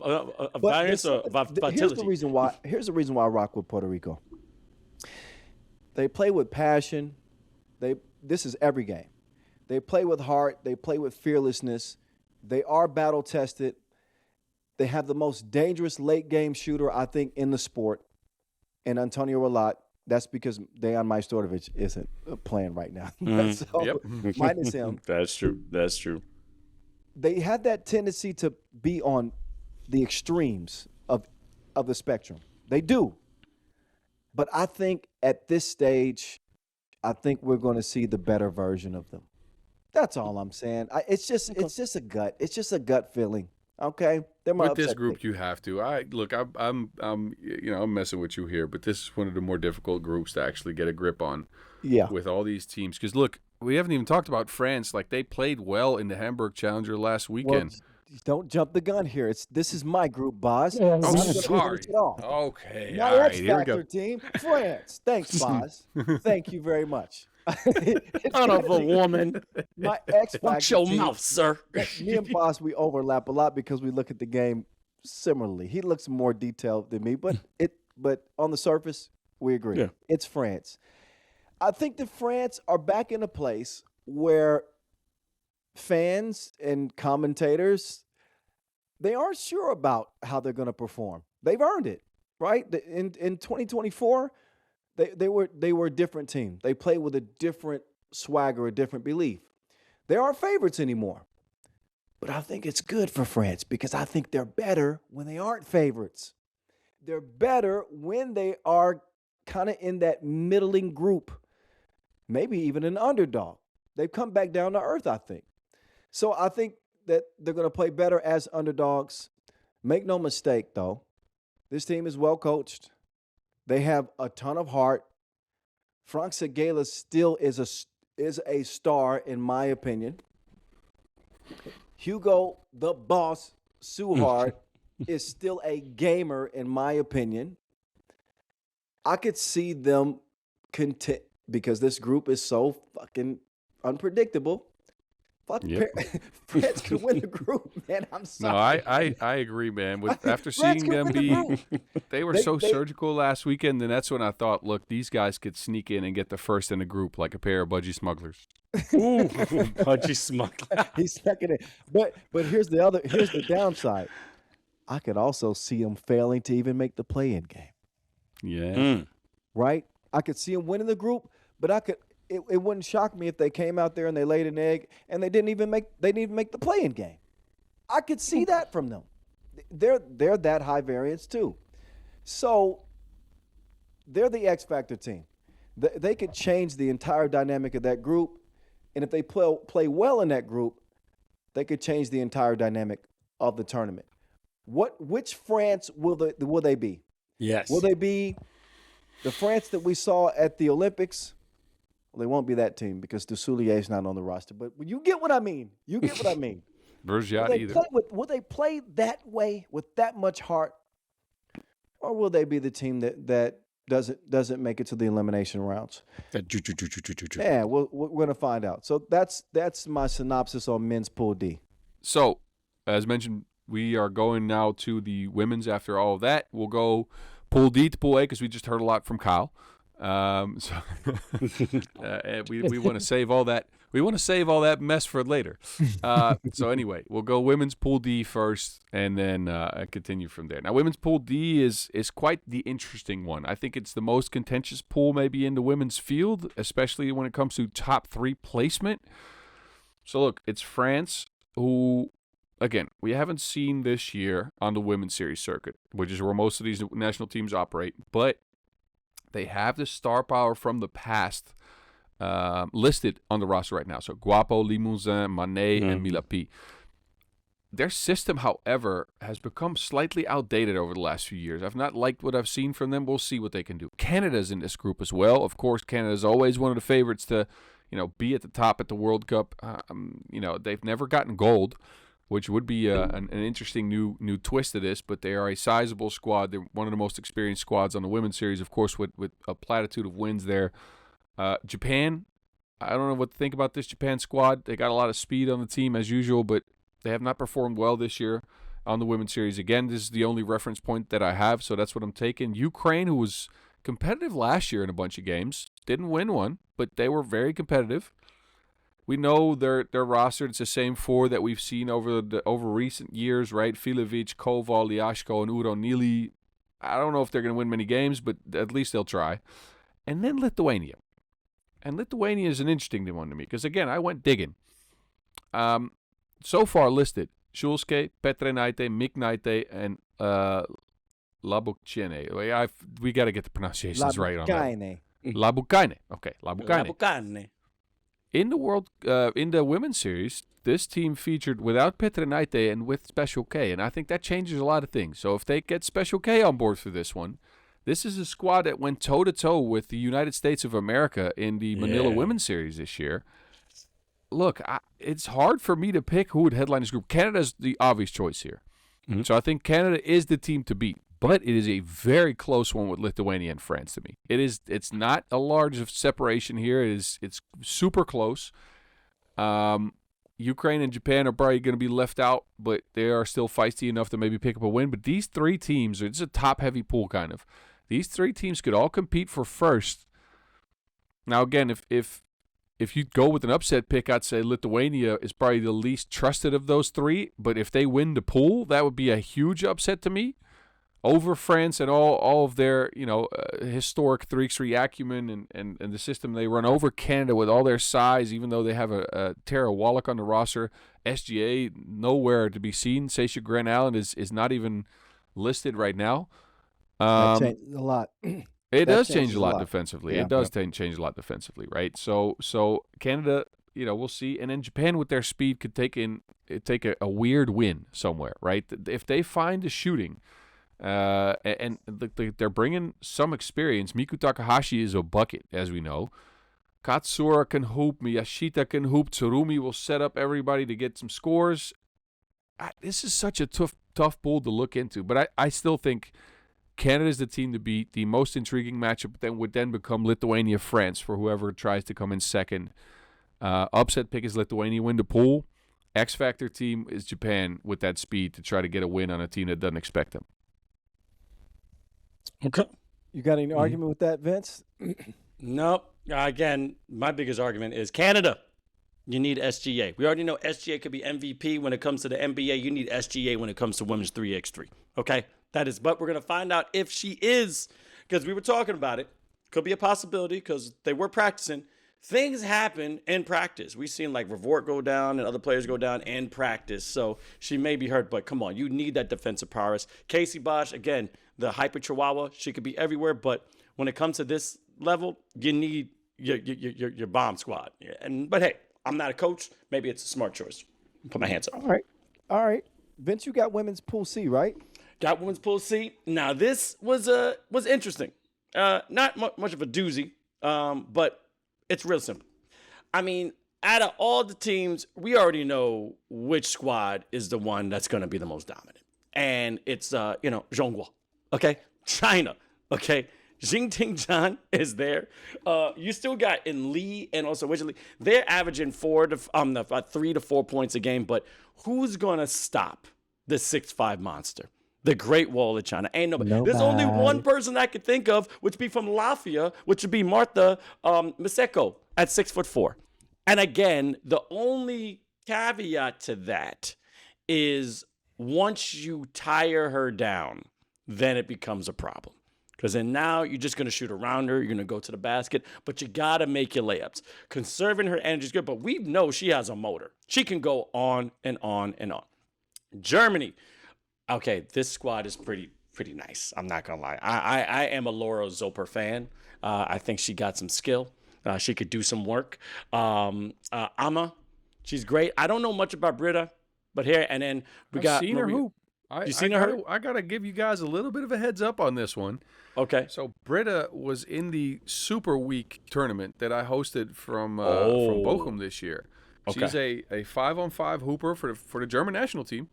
But Variance or here's the vitality? reason why. Here's the reason why I rock with Puerto Rico. They play with passion. This is every game. They play with heart. They play with fearlessness. They are battle tested. They have the most dangerous late game shooter, I think, in the sport, and Antonio Relat. That's because Dejan Majstorovic isn't playing right now. So minus him. That's true. That's true. They have that tendency to be on the extremes of the spectrum. They do. But I think at this stage, I think we're going to see the better version of them. That's all I'm saying. It's just a gut. It's just a gut feeling. Okay, they're my With this upset group, pick. you have to. I'm messing with you here, but this is one of the more difficult groups to actually get a grip on. Yeah. With all these teams, because look, we haven't even talked about France. Like they played well in the Hamburg Challenger last weekend. Don't jump the gun here. This is my group, Boz. Oh, I'm gonna sorry. finish it off. Okay. My All right. X Here we Factor go. team, France. Thanks, Boz. Thank you very much. Son of a woman. My X Factor Watch your team, mouth, sir. me and Boz, we overlap a lot because we look at the game similarly. He looks more detailed than me, but on the surface, we agree. Yeah. It's France. I think that France are back in a place where fans and commentators, they aren't sure about how they're going to perform. They've earned it, right? In 2024, they were a different team. They played with a different swagger, a different belief. They aren't favorites anymore. But I think it's good for France because I think they're better when they aren't favorites. They're better when they are kind of in that middling group, maybe even an underdog. They've come back down to earth, I think. So I think that they're going to play better as underdogs. Make no mistake, though, this team is well coached. They have a ton of heart. Frank Segala still is a star, in my opinion. Hugo, the boss, Suhard, is still a gamer, in my opinion. I could see them content because this group is so fucking unpredictable. Fuck, Yep. France could win the group, man. I'm No, sorry. I agree, man. After France seeing could them win the be, group. they were They- so they- surgical last weekend, and that's when I thought, look, these guys could sneak in and get the first in the group like a pair of budgie smugglers. Ooh, budgie smuggler. He's stuck in it. But here's the downside. I could also see him failing to even make the play-in game. Yeah. Right? I could see him winning the group, but it wouldn't shock me if they came out there and they laid an egg and they didn't even make the play-in game. I could see that from them. They're that high variance too. So they're the X Factor team. They could change the entire dynamic of that group, and if they play well in that group, they could change the entire dynamic of the tournament. Which France will they be? Yes. Will they be the France that we saw at the Olympics? Well, they won't be that team because Dussoulier is not on the roster. But you get what I mean. You get what I mean. Bergiat either. Will they play that way with that much heart, or will they be the team that doesn't make it to the elimination rounds? Yeah, we're gonna find out. So that's my synopsis on men's Pool D. So, as mentioned, we are going now to the women's after all of that. We'll go Pool D to Pool A because we just heard a lot from Kyle. And we want to save all that. We want to save all that mess for later. So anyway, we'll go women's Pool D first, and then continue from there. Now, women's Pool D is quite the interesting one. I think it's the most contentious pool maybe in the women's field, especially when it comes to top 3 placement. So look, it's France, who, again, we haven't seen this year on the women's series circuit, which is where most of these national teams operate, but they have the star power from the past listed on the roster right now. So Guapo, Limousin, Manet, and Milapi. Their system, however, has become slightly outdated over the last few years. I've not liked what I've seen from them. We'll see what they can do. Canada's in this group as well. Of course, Canada's always one of the favorites to, be at the top at the World Cup. They've never gotten gold, which would be an interesting new twist to this, but they are a sizable squad. They're one of the most experienced squads on the women's series, of course, with a platitude of wins there. Japan, I don't know what to think about this Japan squad. They got a lot of speed on the team as usual, but they have not performed well this year on the women's series. Again, this is the only reference point that I have, so that's what I'm taking. Ukraine, who was competitive last year in a bunch of games, didn't win one, but they were very competitive. We know their roster. It's the same 4 that we've seen over recent years, right? Filovic, Koval, Liashko, and Uro Nili. I don't know if they're going to win many games, but at least they'll try. And then Lithuania. And Lithuania is an interesting one to me because, again, I went digging. So far listed, Šulske, Petrenaite, Miknaite, and Labukčene. We got to get the pronunciations right on that. Labukčene. Okay, Labukčene. In the women's series, this team featured without Petrenaite and with Special K, and I think that changes a lot of things. So if they get Special K on board for this one, this is a squad that went toe-to-toe with the United States of America in the Manila Women's Series this year. look, it's hard for me to pick who would headline this group. Canada's the obvious choice here. Mm-hmm. So I think Canada is the team to beat. But it is a very close one with Lithuania and France to me. It's not a large separation here. It's super close. Ukraine and Japan are probably going to be left out, but they are still feisty enough to maybe pick up a win. But these three teams, it's a top-heavy pool kind of. These three teams could all compete for first. Now, again, if you go with an upset pick, I'd say Lithuania is probably the least trusted of those three. But if they win the pool, that would be a huge upset to me. Over France and all of their, historic 3x3 acumen and the system they run over Canada with all their size, even though they have a Tara Wallach on the roster. SGA, nowhere to be seen. Sasha Grand Allen is not even listed right now. That changed a lot. It does change a lot defensively. Yeah. It does change a lot defensively, right? So Canada, we'll see. And then Japan with their speed could take a weird win somewhere, right? If they find the shooting... and they're bringing some experience. Miku Takahashi is a bucket, as we know. Katsura can hoop. Miyashita can hoop. Tsurumi will set up everybody to get some scores. This is such a tough pool to look into. But I still think Canada's the team to beat. The most intriguing matchup would then become Lithuania-France for whoever tries to come in second. Upset pick is Lithuania win the pool. X-Factor team is Japan with that speed to try to get a win on a team that doesn't expect them. Okay. You got any argument with that, Vince? Nope. Again, my biggest argument is Canada. You need SGA. We already know SGA could be MVP when it comes to the NBA. You need SGA when it comes to women's 3x3. Okay? But we're going to find out if she is, because we were talking about it. Could be a possibility because they were practicing. Things happen in practice. We've seen like Revort go down and other players go down in practice. So she may be hurt, but come on, you need that defensive prowess. Casey Bosch, again, the hyper chihuahua, she could be everywhere. But when it comes to this level, you need your bomb squad. But hey, I'm not a coach. Maybe it's a smart choice. Put my hands up. All right. Vince, you got women's pool C, right? Got women's pool C. Now this was interesting. Not much of a doozy, but it's real simple. I mean, out of all the teams, we already know which squad is the one that's going to be the most dominant. And it's, Zhonghua, okay? China, okay? Jingtingzhan is there. You still got in Lee and also Widgley. They're averaging 3 to 4 points a game, but who's going to stop the 6'5" monster? The Great Wall of China. Ain't nobody. There's only one person I could think of, which would be from Latvia, which would be Marta Miseko at 6'4". And again, the only caveat to that is once you tire her down, then it becomes a problem. Because then now you're just going to shoot around her. You're going to go to the basket, but you got to make your layups. Conserving her energy is good, but we know she has a motor. She can go on and on and on. Germany. Okay, this squad is pretty nice. I'm not going to lie. I am a Laura Zoper fan. I think she got some skill. She could do some work. Amma, she's great. I don't know much about Britta, but here, and then we got seen her hoop. You seen her? I got to give you guys a little bit of a heads up on this one. Okay. So Britta was in the Super Week tournament that I hosted from Bochum this year. Okay. She's a 5-on-5 hooper for the German national team.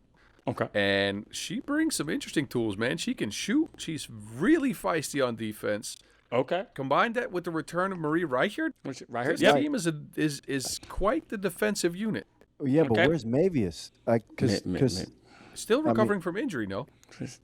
Okay. And she brings some interesting tools, man. She can shoot. She's really feisty on defense. Okay. Combine that with the return of Marie Reichert. Reichert, This team is quite the defensive unit. Yeah, but Okay. where's Mavius? Because Still recovering from injury, no?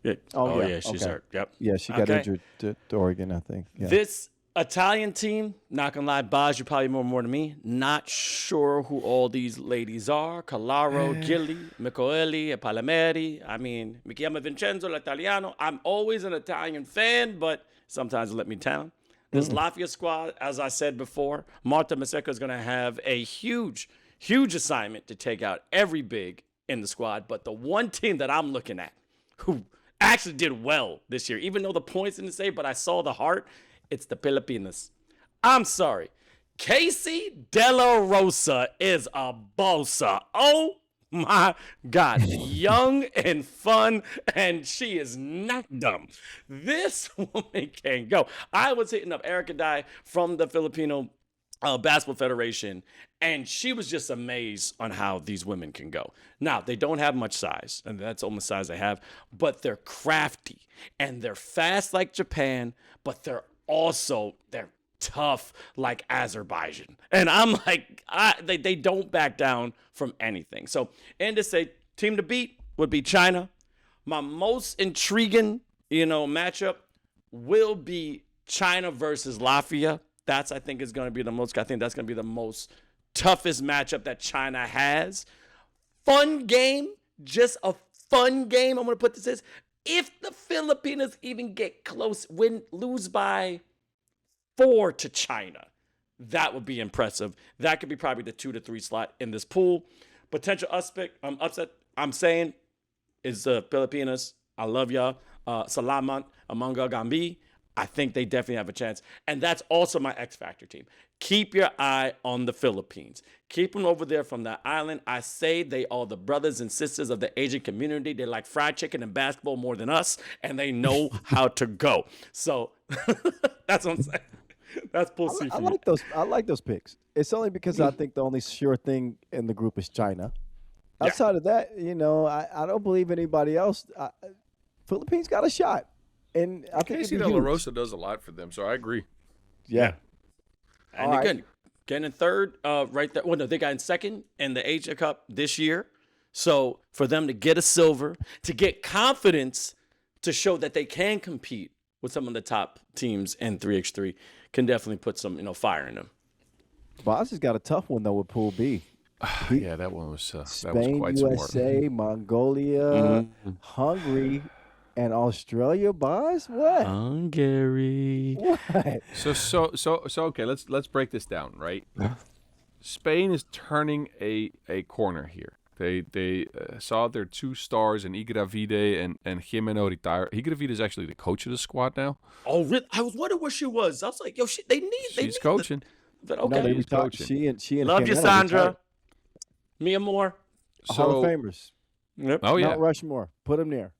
Yeah, she's hurt. Yep. Yeah, she got injured to Oregon, I think. Yeah. This Italian team, not gonna lie, Baz, you probably know more than me. Not sure who all these ladies are. Calaro, Gilli, Micoeli, Palamieri. I mean, mi chiama Vincenzo l'Italiano. I'm always an Italian fan, but sometimes it let me down. This Latvia squad, as I said before, Marta Miseko is gonna have a huge assignment to take out every big in the squad. But the one team that I'm looking at who actually did well this year, even though the points didn't say, but I saw the heart, it's the Filipinas. I'm sorry. Casey De La Rosa is a bossa. Oh my God. Young and fun, and she is not dumb. This woman can go. I was hitting up Erica Dye from the Filipino Basketball Federation, and she was just amazed on how these women can go. Now, they don't have much size, and that's the only size they have, but they're crafty, and they're fast like Japan, but they're tough like Azerbaijan. And I'm like, they don't back down from anything. So, and to say, team to beat would be China. My most intriguing, matchup will be China versus Latvia. I think is going to be the most. I think that's going to be the most toughest matchup that China has. Fun game, just a fun game. I'm going to put this as if the Filipinos even get close, lose by 4 to China, that would be impressive. That could be probably the 2 to 3 slot in this pool. Potential upset. I'm saying is the Filipinos. I love y'all. Salamat, Amanga Gambi. I think they definitely have a chance. And that's also my X Factor team. Keep your eye on the Philippines. Keep them over there from that island. I say they are the brothers and sisters of the Asian community. They like fried chicken and basketball more than us, and they know how to go. So that's what I'm saying. That's Pool C for you. I like those picks. It's only because I think the only sure thing in the group is China. Outside of that, I don't believe anybody else. Philippines got a shot. And I think Casey De La Rosa does a lot for them, so I agree. Yeah. And again, getting in third, right there. Well, no, they got in second in the Asia Cup this year. So for them to get a silver, to get confidence to show that they can compete with some of the top teams in 3x3 can definitely put some, fire in them. Boss has got a tough one, though, with Pool B. Yeah, that one was Spain, that was quite USA, Mongolia, Hungary, and Australia, boss? What? Hungary. What? So okay, let's break this down, right? Spain is turning a corner here. They saw their 2 stars in Igravide and Jimeno retire. Igravide is actually the coach of the squad now. Oh, really? I was wondering where she was. I was like, yo, she's coaching. But okay. No, coaching. She and Love you, Jimeno Sandra. retired. Mia Moore. Hall of Famers. Yep. Oh, yeah. Mount Rushmore. Put them there.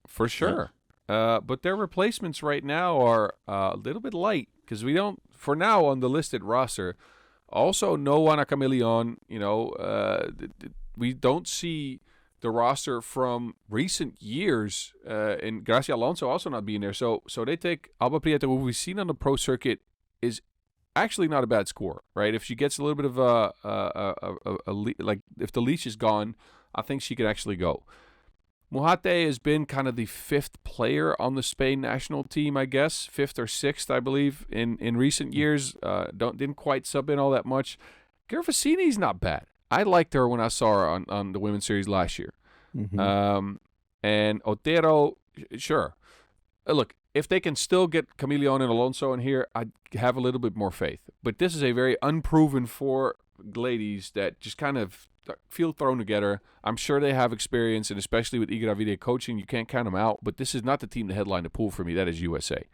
For sure. But their replacements right now are a little bit light because we don't, for now on the listed roster, also no Ana Camilion, we don't see the roster from recent years, and Gracia Alonso also not being there. So they take Alba Prieta, who we've seen on the pro circuit, is actually not a bad scorer, right? If she gets a little bit of like if the leash is gone, I think she could actually go. Mujate has been kind of the 5th player on the Spain national team, I guess, 5th or 6th, I believe, in recent years. Didn't quite sub in all that much. Gervasini's not bad. I liked her when I saw her on the women's series last year. Mm-hmm. And Otero, sure. Look, if they can still get Camilion and Alonso in here, I'd have a little bit more faith. But this is a very unproven 4 ladies that just kind of feel thrown together. I'm sure they have experience, and especially with Igravide coaching, you can't count them out. But this is not the team to headline the pool for me. That is USA.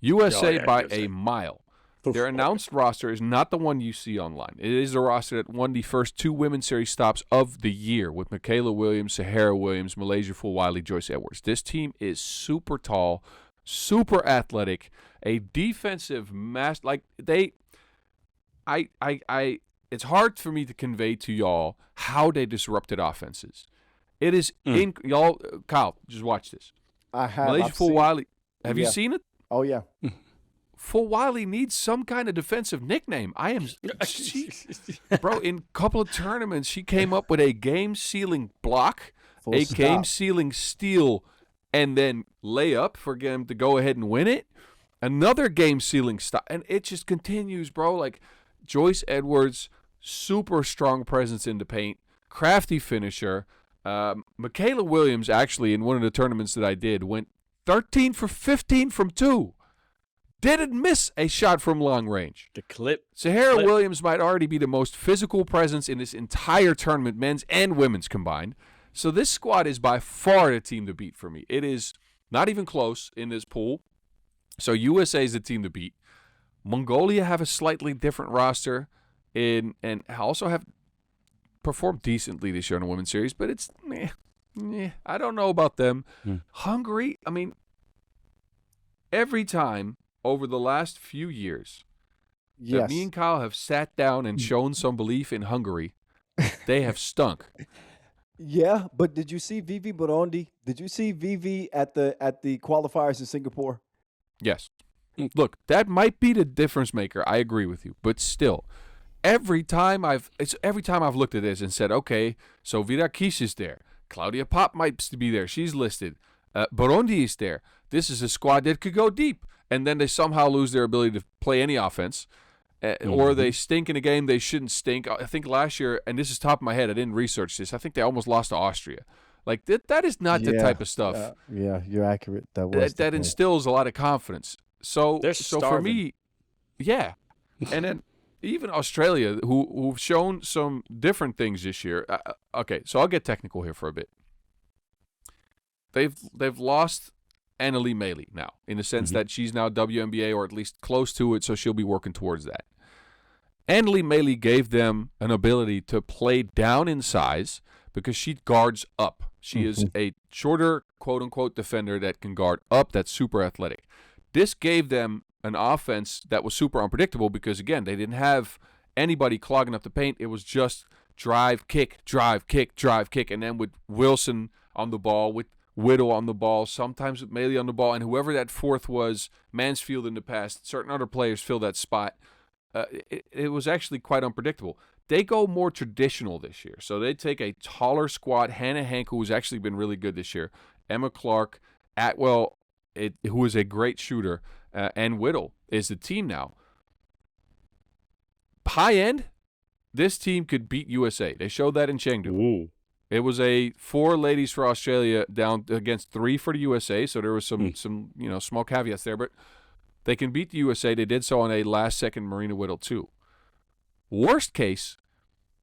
USA a mile. Their announced roster is not the one you see online. It is the roster that won the first 2 women's series stops of the year with Michaela Williams, Sahara Williams, Malaysia Fulwiley, Joyce Edwards. This team is super tall, super athletic, a defensive mass. Like it's hard for me to convey to y'all how they disrupted offenses. It is y'all. Kyle, just watch this. I have. Malaysia Fulwiley. Have you seen it? Oh yeah. Fulwiley needs some kind of defensive nickname. Bro, in a couple of tournaments, she came up with a game-sealing block, game-sealing steal, and then layup for them to go ahead and win it. Another game-sealing stop. And it just continues, bro. Like, Joyce Edwards, super strong presence in the paint, crafty finisher. Michaela Williams, actually, in one of the tournaments that I did, went 13 for 15 from 2. Didn't miss a shot from long range. The clip. Sahara Williams might already be the most physical presence in this entire tournament, men's and women's combined. So this squad is by far the team to beat for me. It is not even close in this pool. So USA is the team to beat. Mongolia have a slightly different roster and also have performed decently this year in the women's series, but it's I don't know about them. Hungary, I mean, every time over the last few years, that me Yes. and Kyle have sat down and shown some belief in Hungary, they have stunk. Yeah, but did you see Vivi Burundi? Did you see Vivi at the qualifiers in Singapore? Yes. Look, that might be the difference maker. I agree with you, but still, every time I've looked at this and said, okay, so Vida Kish is there, Claudia Pop might be there, she's listed, Burundi is there. This is a squad that could go deep, and then they somehow lose their ability to play any offense, or they stink in a game they shouldn't stink. I think last year, and this is top of my head, I didn't research this. I think they almost lost to Austria. Like that is not the type of stuff Yeah, you're accurate. That was that instills a lot of confidence. So They're for starving. me, yeah, and then even Australia, who've shown some different things this year. Okay, so I'll get technical here for a bit. They've lost Annalie Meili now, in the sense that she's now WNBA or at least close to it, so she'll be working towards that. Annalie Meili gave them an ability to play down in size because she guards up. She is a shorter, quote-unquote, defender that can guard up, that's super athletic. This gave them an offense that was super unpredictable because, again, they didn't have anybody clogging up the paint. It was just drive, kick, drive, kick, drive, kick, and then with Wilson on the ball, with Whittle on the ball, sometimes with Meili on the ball, and whoever that fourth was, Mansfield in the past, certain other players fill that spot. It was actually quite unpredictable. They go more traditional this year. So they take a taller squad, Hannah Hank, who's actually been really good this year, Emma Clark, Atwell, who is a great shooter, and Whittle is the team now. High end, this team could beat USA. They showed that in Chengdu. Ooh. It was a 4 ladies for Australia down against 3 for the USA, so there was some small caveats there, but they can beat the USA. They did so on a last-second Marina Whittle, too. Worst case,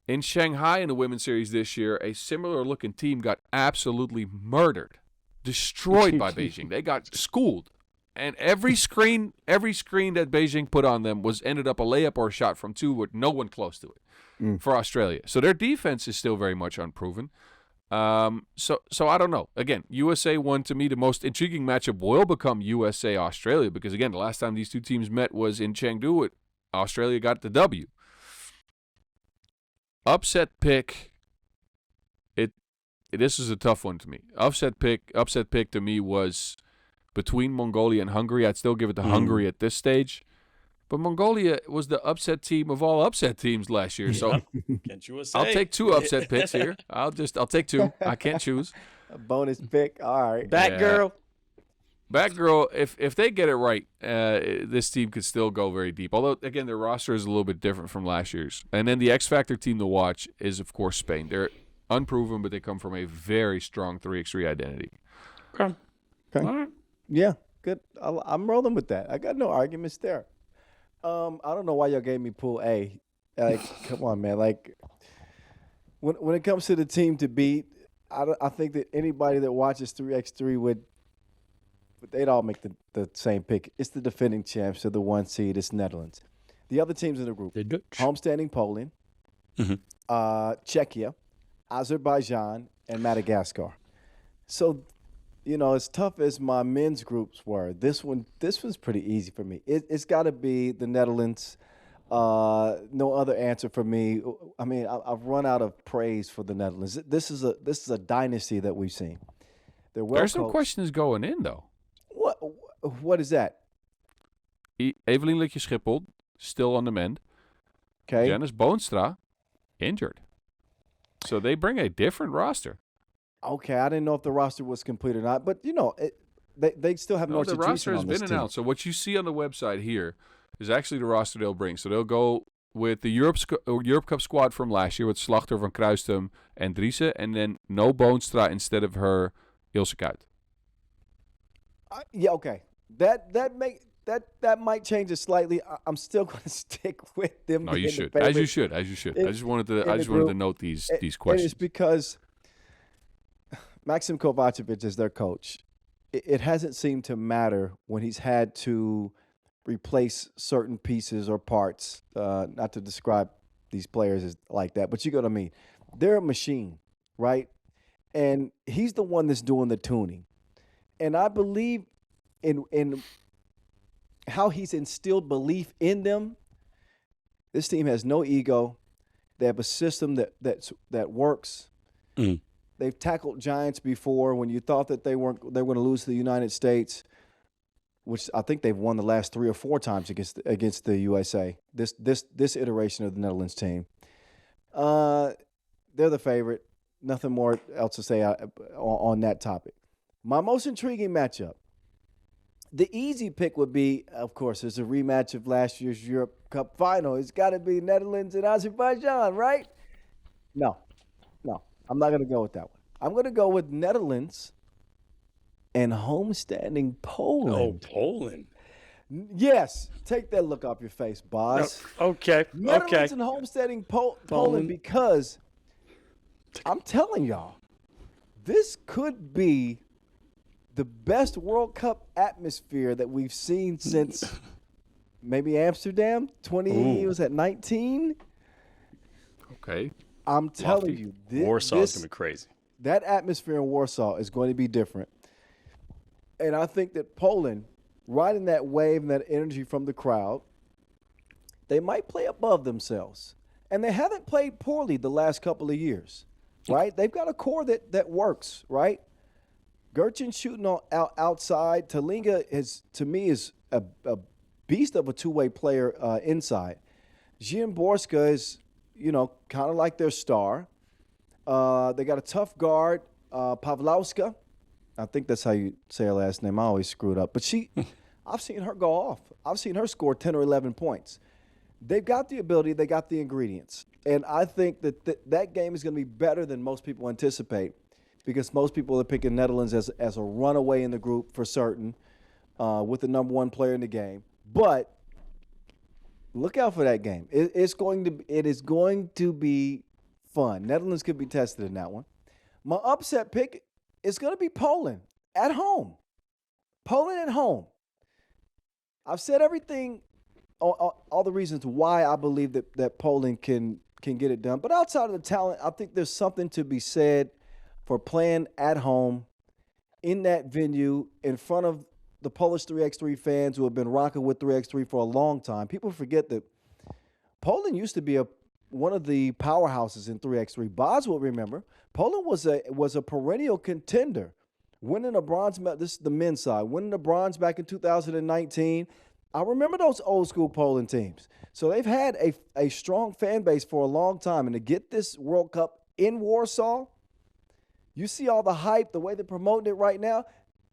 in Shanghai in the women's series this year, a similar-looking team got absolutely murdered, destroyed by Beijing. They got schooled. And every screen that Beijing put on them ended up a layup or a shot from 2 with no one close to it for Australia. So their defense is still very much unproven. So I don't know. Again, USA won. To me, the most intriguing matchup will become USA-Australia because, again, the last time these two teams met was in Chengdu. Australia got the W. Upset pick. This is a tough one to me. Upset pick to me was between Mongolia and Hungary. I'd still give it to Hungary at this stage. But Mongolia was the upset team of all upset teams last year. So Can't you say? I'll take 2 upset picks here. I'll take 2. I can't choose. A bonus pick. All right. Batgirl. Batgirl, if they get it right, this team could still go very deep. Although, again, their roster is a little bit different from last year's. And then the X Factor team to watch is, of course, Spain. They're unproven, but they come from a very strong 3x3 identity. Okay. Okay. All right. Yeah, good. I'm rolling with that. I got no arguments there. I don't know why y'all gave me Pool A. Like, come on, man. Like, when it comes to the team to beat, I think that anybody that watches 3x3 they'd all make the same pick. It's the defending champs, so the 1 seed. It's Netherlands. The other teams in the group: They're Dutch. homestanding Poland, Czechia, Azerbaijan, and Madagascar. So, as tough as my men's groups were, this was pretty easy for me. It's got to be the Netherlands. No other answer for me. I mean, I've run out of praise for the Netherlands. This is a dynasty that we've seen. They're well There's some coached. questions going in, though. What is that? Evelien Lichtje-Schiphol, still on the mend. Okay. Janice Boonstra, injured. So they bring a different roster. Okay, I didn't know if the roster was complete or not, but they still have No, North the roster has been announced. So what you see on the website here is actually the roster they'll bring. So they'll go with the Europe Cup squad from last year with Slachter, Van Kruistum, and Driessen, and then no Boonstra instead of her Ilse Kuyt. Yeah, okay. That might change it slightly. I'm still going to stick with them. No, you being the should. favorite. As you should. I just wanted to group. note these And it's questions. because Maxim Kovacevic is their coach. It hasn't seemed to matter when he's had to replace certain pieces or parts. Not to describe these players as like that, but you get what I mean. They're a machine, right? And he's the one that's doing the tuning. And I believe in how he's instilled belief in them This team has no ego. They have a system that works. Mm. They've tackled giants before when you thought that they were going to lose to the United States, which I think they've won the last 3 or 4 times against the USA. This iteration of the Netherlands team. They're the favorite. Nothing more else to say on that topic. My most intriguing matchup. The easy pick would be, of course, it's a rematch of last year's Europe Cup final. It's got to be Netherlands and Azerbaijan, right? No, I'm not going to go with that one. I'm going to go with Netherlands and homestanding Poland. Oh, Poland. Yes, take that look off your face, boss. Okay. Netherlands and homesteading Poland because I'm telling y'all, this could be the best World Cup atmosphere that we've seen since maybe Amsterdam, was at 19? Okay. I'm telling you, Warsaw is going to be crazy. That atmosphere in Warsaw is going to be different. And I think that Poland, riding that wave and that energy from the crowd, they might play above themselves. And they haven't played poorly the last couple of years, right? They've got a core that works, right? Gertchen shooting outside. Talinga to me is a beast of a two-way player inside. Borska is, kind of like their star. They got a tough guard, Pavlowska. I think that's how you say her last name. I always screw it up. But I've seen her go off. I've seen her score 10 or 11 points. They've got the ability. They got the ingredients. And I think that game is going to be better than most people anticipate because most people are picking Netherlands as a runaway in the group for certain with the number 1 player in the game. But look out for that game. It is going to be fun. Netherlands could be tested in that one. My upset pick is going to be Poland at home. Poland at home. I've said everything, all the reasons why I believe that Poland can get it done. But outside of the talent, I think there's something to be said for playing at home in that venue in front of the Polish 3x3 fans who have been rocking with 3x3 for a long time. People forget that Poland used to be one of the powerhouses in 3x3. Boz will remember. Poland was a perennial contender, winning a bronze medal. This is the men's side, winning the bronze back in 2019. I remember those old school Poland teams. So they've had a strong fan base for a long time. And to get this World Cup in Warsaw, you see all the hype, the way they're promoting it right now.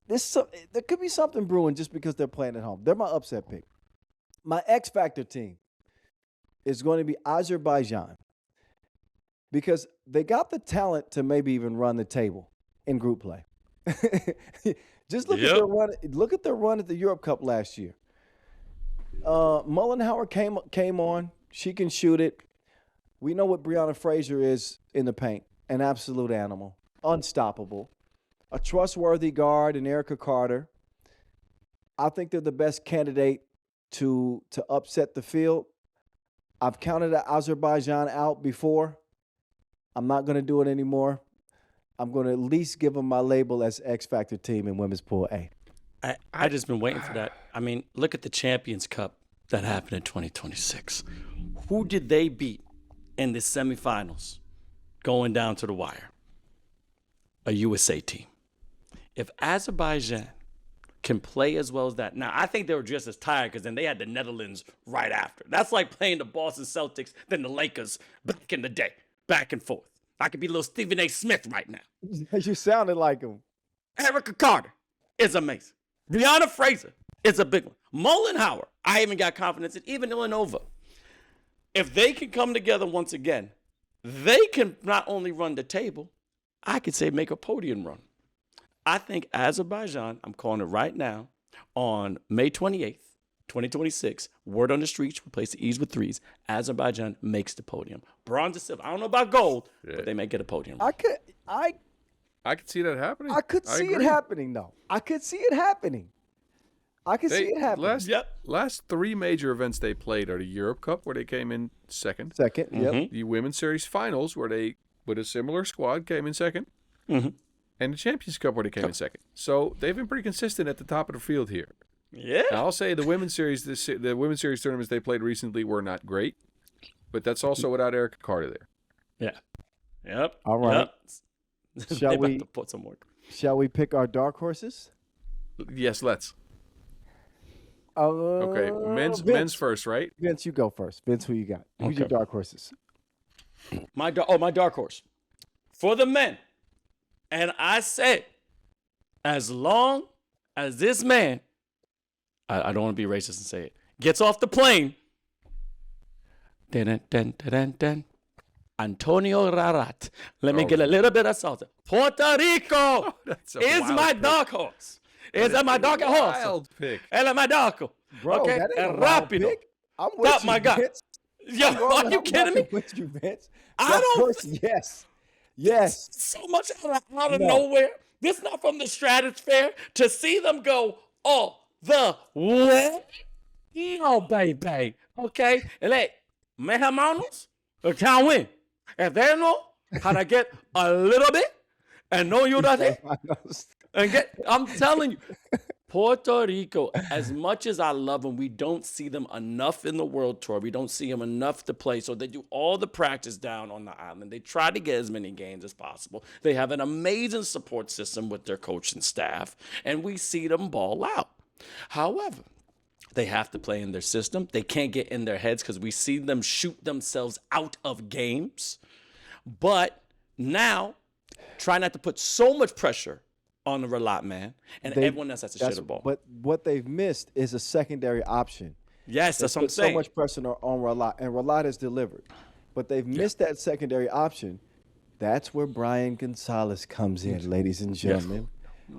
There could be something brewing just because they're playing at home. They're my upset pick. My X Factor team is going to be Azerbaijan because they got the talent to maybe even run the table in group play. Just look at their run. Look at their run at the Europe Cup last year. Mullenhauer came on. She can shoot it. We know what Breonna Fraser is in the paint. An absolute animal. Unstoppable. A trustworthy guard in Erica Carter. I think they're the best candidate to upset the field. I've counted Azerbaijan out before. I'm not going to do it anymore. I'm going to at least give them my label as X Factor team in Women's Pool A. I just been waiting for that. I mean, look at the Champions Cup that happened in 2026. Who did they beat in the semifinals going down to the wire? A USA team. If Azerbaijan can play as well as that. Now, I think they were just as tired because then they had the Netherlands right after. That's like playing the Boston Celtics than the Lakers back in the day, back and forth. I could be little Stephen A. Smith right now. You sounded like him. Erica Carter is amazing. Breonna Fraser is a big one. Mullenhauer, I even got confidence in. Even Ilinova. If they can come together once again, they can not only run the table, I could say make a podium run. I think Azerbaijan, I'm calling it right now, on May 28th, 2026, word on the streets, replace the E's with threes, Azerbaijan makes the podium. Bronze or silver. I don't know about gold, but they may get a podium. I could see that happening. I could see it happening, though. I could see it happening. Last 3 major events they played are the Europe Cup, where they came in second. Yep. The Women's Series Finals, where they, with a similar squad, came in second. Mm-hmm. And the Champions Cup, where they came in second. So they've been pretty consistent at the top of the field here. Yeah. Now, I'll say the Women's Series, the Women's Series tournaments they played recently were not great. but that's also without Eric Carter there. Yeah. Yep. All right. Yep. Shall They about we- to put some more. Shall we pick our dark horses? Yes, let's. Uh, Okay, men's first, right? Vince, you go first. Vince, who you got? Who's your Okay. dark horses? My dark horse for the men. And I said, as long as this man, I don't want to be racist and say it, gets off the plane, dun, Antonio Rarat. Let me get a little bit of salsa. Puerto Rico That's a is wild my pick. dark horse. Is that my dark horse? Wild pick. Él es my dark horse. Bro, Okay, that ain't and a wild rápido. pick. I'm with Stop, you, my God. Vince. Yo, are you kidding me? I'm with you, Vince. I Dark don't- horse, yes. Yes. So much out of No. nowhere. This not from the stratosphere. To see them go all the way. No, baby. Okay? Like, mis hermanos, can't win. If they know how to get a little bit and no ayúdate, I know. and I'm telling you, Puerto Rico, as much as I love them, we don't see them enough in the World Tour. We don't see them enough to play. So they do all the practice down on the island. They try to get as many games as possible. They have an amazing support system with their coach and staff, and we see them ball out. However, they have to play in their system. They can't get in their heads because we see them shoot themselves out of games. But now, try not to put so much pressure on the Ralat man, and everyone else has to shit a ball. But what they've missed is a secondary option. Yes, that's what I'm Put so saying. much pressure on Ralat, and Ralat has delivered. But they've missed that secondary option. That's where Brian Gonzalez comes in, ladies and gentlemen.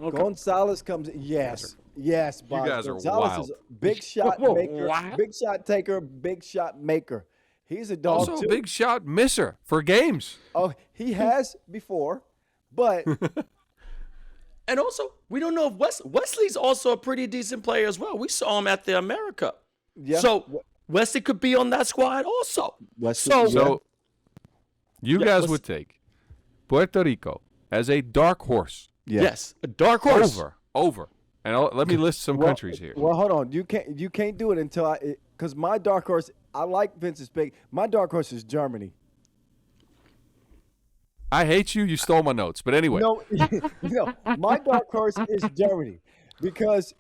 Okay. Gonzalez comes in. Yes, Bob. guys are Gonzalez wild. is a big shot Whoa, maker, wild? big shot taker, big shot maker. He's a dog Also, too. a big shot misser for games. Oh, he has before, but And also, we don't know if Wesley's also a pretty decent player as well. We saw him at the America. yeah. So Wesley could be on that squad also. Wesley- So, yeah. So, you Yeah, guys let's- would take Puerto Rico as a dark horse yes, a dark horse. over. And let me list some countries here. Well, hold on. You can't do it until because my dark horse. I like Vince's pick. My dark horse is Germany. I hate you. You stole my notes. But anyway, No, no. My dark horse is Germany because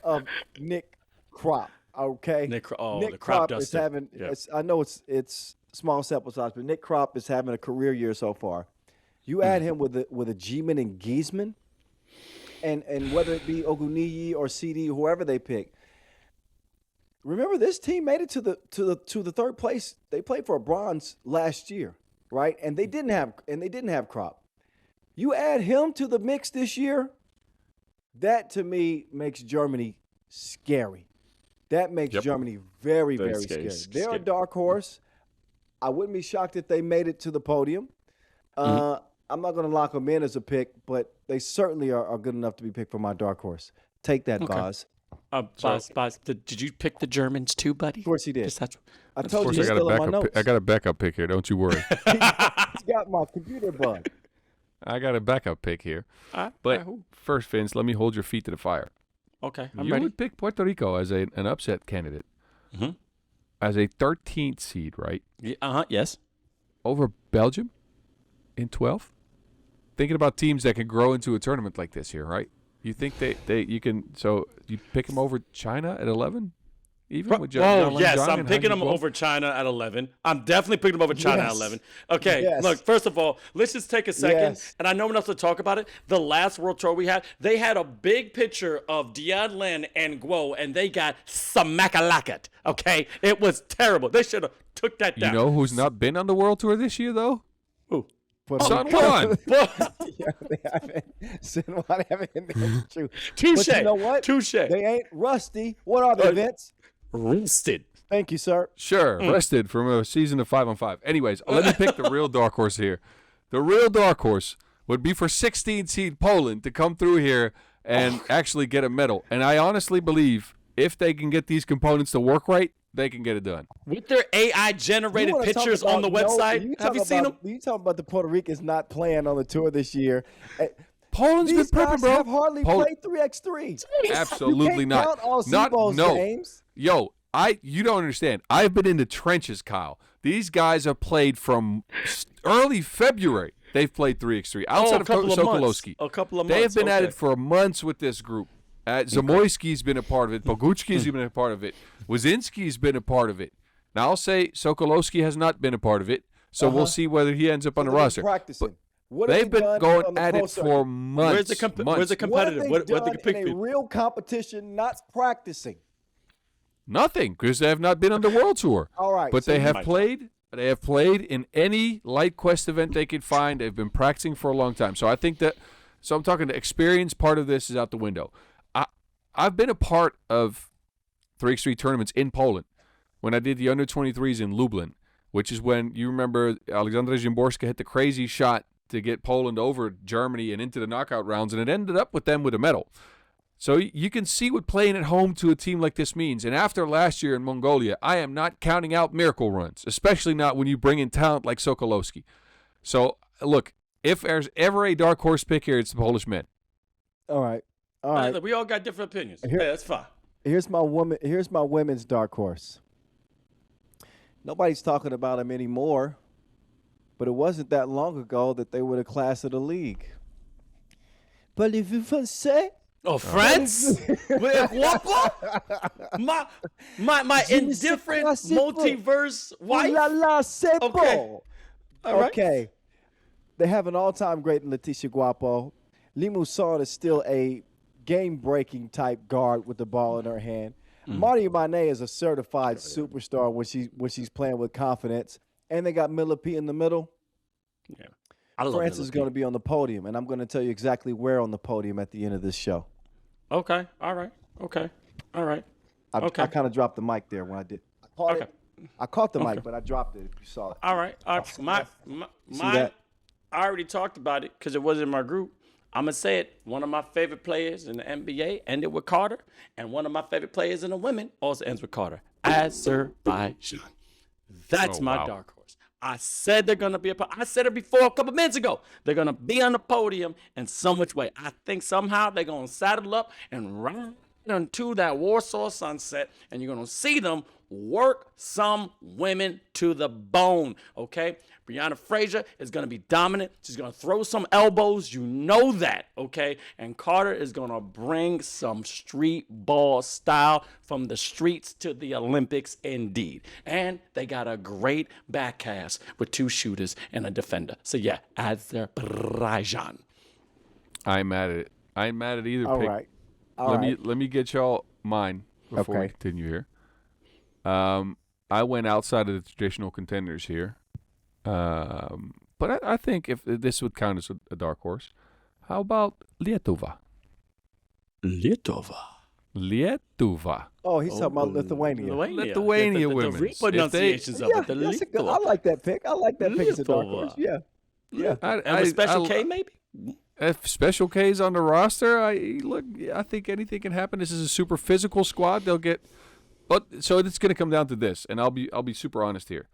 of Nick Kropp. Okay, Nick Kropp- Nick the Kropp Kropp is duster. having. Yeah. I know it's small sample size, but Nick Kropp is having a career year so far. You add him with a G-man and Giesman, and whether it be Oguniyi or CD, whoever they pick. Remember, this team made it to the third place. They played for a bronze last year, right? And they didn't have Kropp. You add him to the mix this year, that to me makes Germany scary. That makes Yep. Germany very, Very very scary, scary. They're a scary. dark horse. I wouldn't be shocked if they made it to the podium. I'm not going to lock them in as a pick, but they certainly are good enough to be picked for my dark horse. Take that, Boz. Boz, did you pick the Germans too, buddy? Of course he did. Just that's- I of told course, you I he's got a still in my backup. notes. I got a backup pick here. Don't you worry. He's got my computer bug. I got a backup pick here. But first, Vince, let me hold your feet to the fire. Okay, I'm You ready. would pick Puerto Rico as an upset candidate, Mhm. as a 13th seed, right? Yes. Over Belgium in 12th. Thinking about teams that can grow into a tournament like this here, right? You think you can? So you pick them over China at 11, even with Oh, yes, Zhang I'm and picking Han them Yiguo? over China at 11. I'm definitely picking them over China at Yes. 11. Okay, Yes. look, first of all, let's just take a second. Yes. And I know enough to talk about it. The last World Tour we had, they had a big picture of Dian Len and Guo, and they got smack-a-lacket, okay? It was terrible. They should have took that You down. know who's not been on the World Tour this year, though? Who? Son Juan. Yeah, they haven't. They haven't. That's true. Touche. But you know what? Touche. They ain't rusty. What are they, Vince? Roasted. Thank you, sir. Sure, rested from a season of 5-on-5. Anyways, let me pick the real dark horse here. The real dark horse would be for 16 seed Poland to come through here and actually get a medal. And I honestly believe if they can get these components to work right, they can get it done. With their AI-generated You wanna talk pictures on the about- no, website, have you seen them? You talking about the Puerto Ricans not playing on the tour this year? Poland's These been prepping, guys bro. have hardly played 3x3. Absolutely you can't not. Count all Not Sebo's no. games. Yo, You don't understand. I've been in the trenches, Kyle. These guys have played from early February. They've played 3x3 outside of Sokolowski. A couple of months. They have been at it for months with this group. Zamoyski's been a part of it. Bogucki's been a part of it. Wazinski's been a part of it. Now I'll say Sokolowski has not been a part of it. So we'll see whether he ends up on the roster. Practicing. They've been going at it for months. Where's the competitive? What have they the done in a real competition, not practicing? Nothing, because they have not been on the World Tour. All right. But they have played. They have played in any light quest event they could find. They've been practicing for a long time. So I think that. So I'm talking the experience part of this is out the window. I've been a part of 3x3 tournaments in Poland when I did the under-23s in Lublin, which is when you remember Aleksandra Szymborska hit the crazy shot to get Poland over Germany and into the knockout rounds, and it ended up with them with a medal. So you can see what playing at home to a team like this means. And after last year in Mongolia, I am not counting out miracle runs, especially not when you bring in talent like Sokolowski. So, look, if there's ever a dark horse pick here, it's the Polish men. All right. All right. We all got different opinions. Hey, that's fine. Here's my women's dark horse. Nobody's talking about them anymore, but it wasn't that long ago that they were the class of the league. Parlez-vous français? Oh, France? my indifferent multiverse wife? La la, c'est Okay. bon. All right. Okay. They have an all-time great in Leticia Guapo. Limusson is still a game-breaking type guard with the ball in her hand. Marty Mané is a certified superstar when she's playing with confidence. And they got Millipede in the middle. Yeah. France is going to be on the podium, and I'm going to tell you exactly where on the podium at the end of this show. Okay. All right. Okay. All right. I kind of dropped the mic there when I did. I caught the mic, but I dropped it if you saw it. All right. My that? I already talked about it because it was in my group. I'm going to say it. One of my favorite players in the NBA ended with Carter, and one of my favorite players in the women also ends with Carter. Azerbaijan. That's my dark horse. I said they're going to be I said it before a couple minutes ago. They're going to be on the podium in some which way. I think somehow they're going to saddle up and ride into that Warsaw sunset, and you're going to see them work some women to the bone, okay? Brianna Frazier is going to be dominant. She's going to throw some elbows. You know that, okay? And Carter is going to bring some street ball style from the streets to the Olympics indeed. And they got a great back cast with two shooters and a defender. So, yeah, Azerbaijan. I'm mad at it. I'm mad at either All pick. right. Let me get y'all mine before we continue here. I went outside of the traditional contenders here. But I think if this would count as a dark horse, how about Lietuva? Lietuva. Oh, he's talking about Lithuania. Lithuania women. The pronunciations of it. I like that pick. I like that pick as a dark horse. Yeah. Yeah. And a special K, maybe? If Special K's on the roster, I think anything can happen. This is a super physical squad. They'll get, but so it's going to come down to this, and I'll be super honest here.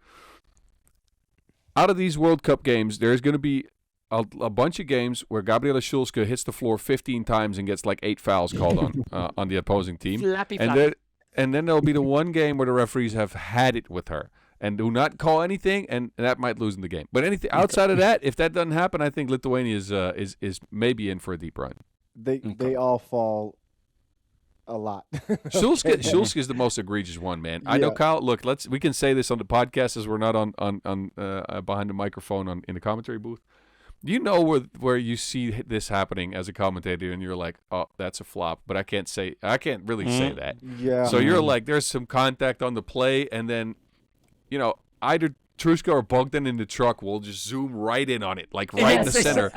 Out of these World Cup games, there's going to be a bunch of games where Gabriela Szulska hits the floor 15 times and gets like 8 fouls called on the opposing team. And then there'll be the one game where the referees have had it with her and do not call anything, and that might lose in the game. But anything outside of that, if that doesn't happen, I think Lithuania is maybe in for a deep run. They all fall a lot. Szulska is the most egregious one, man. I know, Kyle. Look, we can say this on the podcast as we're not on behind the microphone in the commentary booth. You know where you see this happening as a commentator, and you're like, oh, that's a flop. But I can't really say that. Yeah. So you're like, there's some contact on the play, and then, either Truska or Bogdan in the truck will just zoom right in on it, like right in the center.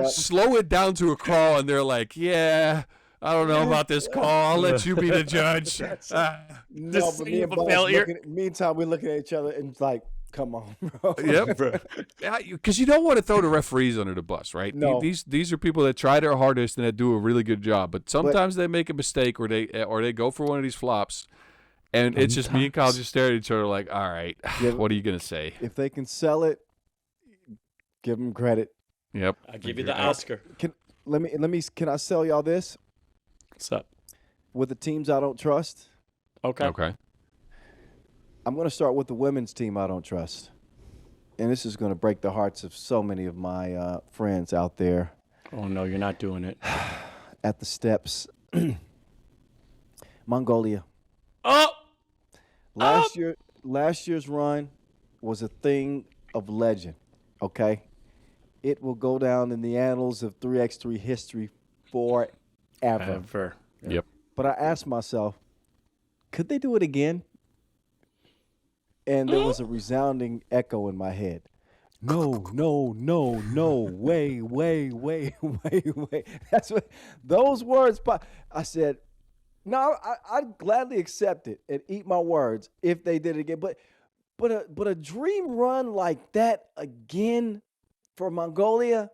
Slow it down to a crawl, and they're like, yeah, I don't know about this call. I'll let you be the judge. No, but me and Bones meantime, we're looking at each other and it's like, come on, bro. Yep. Because you don't want to throw the referees under the bus, right? No. These are people that try their hardest and that do a really good job. But sometimes they make a mistake or they go for one of these flops. And it's just me and Kyle just stare at each other like, all right, what are you going to say? If they can sell it, give them credit. Yep. I'll give you the Oscar. Can I sell y'all this? What's up? With the teams I don't trust, Okay. I'm going to start with the women's team I don't trust. And this is going to break the hearts of so many of my friends out there Oh, no, you're not doing it. at the steps. Mongolia. Oh! Last year's run was a thing of legend, okay? It will go down in the annals of 3x3 history forever. Ever. Yep. But I asked myself, could they do it again? And there was a resounding echo in my head. No, no, no, no, way. That's what those words. I said, no, I'd gladly accept it and eat my words if they did it again. But a dream run like that again for Mongolia,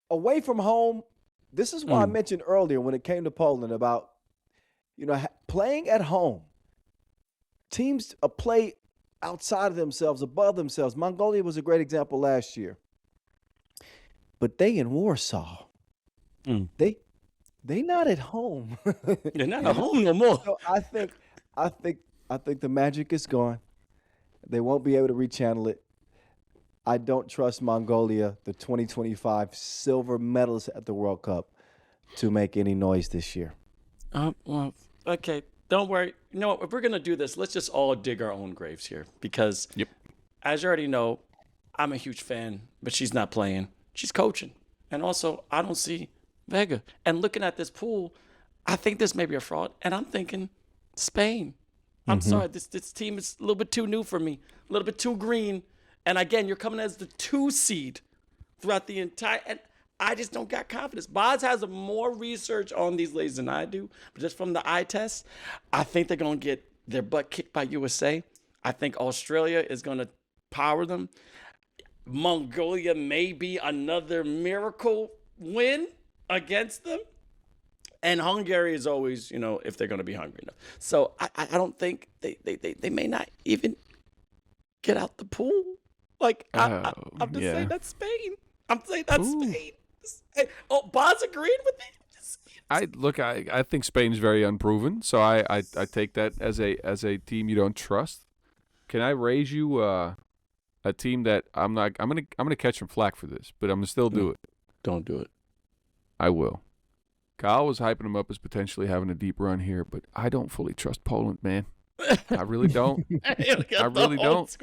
away from home. This is why I mentioned earlier when it came to Poland about, playing at home. Teams play outside of themselves, above themselves. Mongolia was a great example last year. But they in Warsaw. They not at home. They're not at home no more. So I think the magic is gone. They won't be able to rechannel it. I don't trust Mongolia, the 2025 silver medalists at the World Cup, to make any noise this year. Well, okay. Don't worry. You know what? If we're going to do this, let's just all dig our own graves here. Because, as you already know, I'm a huge fan, but she's not playing. She's coaching. And also, I don't see Vega. And looking at this pool, I think this may be a fraud. And I'm thinking Spain. I'm sorry. This team is a little bit too new for me. A little bit too green. And again, you're coming as the 2 seed throughout the entire. And I just don't got confidence. Boz has more research on these ladies than I do. But just from the eye test, I think they're going to get their butt kicked by USA. I think Australia is going to power them. Mongolia may be another miracle win against them. And Hungary is always, if they're going to be hungry enough. So I don't think they may not even get out the pool. Like, I'm just saying that's Spain. I'm saying that's Spain. Oh, Boz agreed with me. I think Spain's very unproven, so I take that as a team you don't trust. Can I raise you a team that I'm gonna catch some flack for this, but I'm gonna still do it. Don't do it. I will. Kyle was hyping him up as potentially having a deep run here, but I don't fully trust Poland, man. I really don't. I really don't.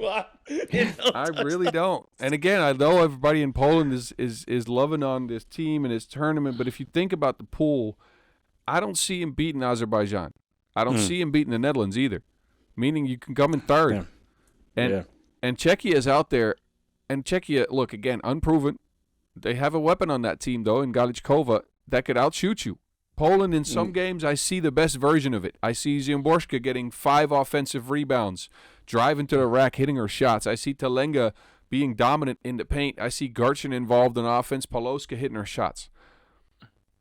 I really don't. And again, I know everybody in Poland is loving on this team and this tournament, but if you think about the pool, I don't see him beating Azerbaijan. I don't see him beating the Netherlands either, meaning you can come in third. Yeah. And Czechia is out there, and Czechia, look, again, unproven. They have a weapon on that team, though, in Galichkova, that could outshoot you. Poland, in some games, I see the best version of it. I see Ziemborska getting 5 offensive rebounds, driving to the rack, hitting her shots. I see Telenga being dominant in the paint. I see Garchin involved in offense, Poloska hitting her shots.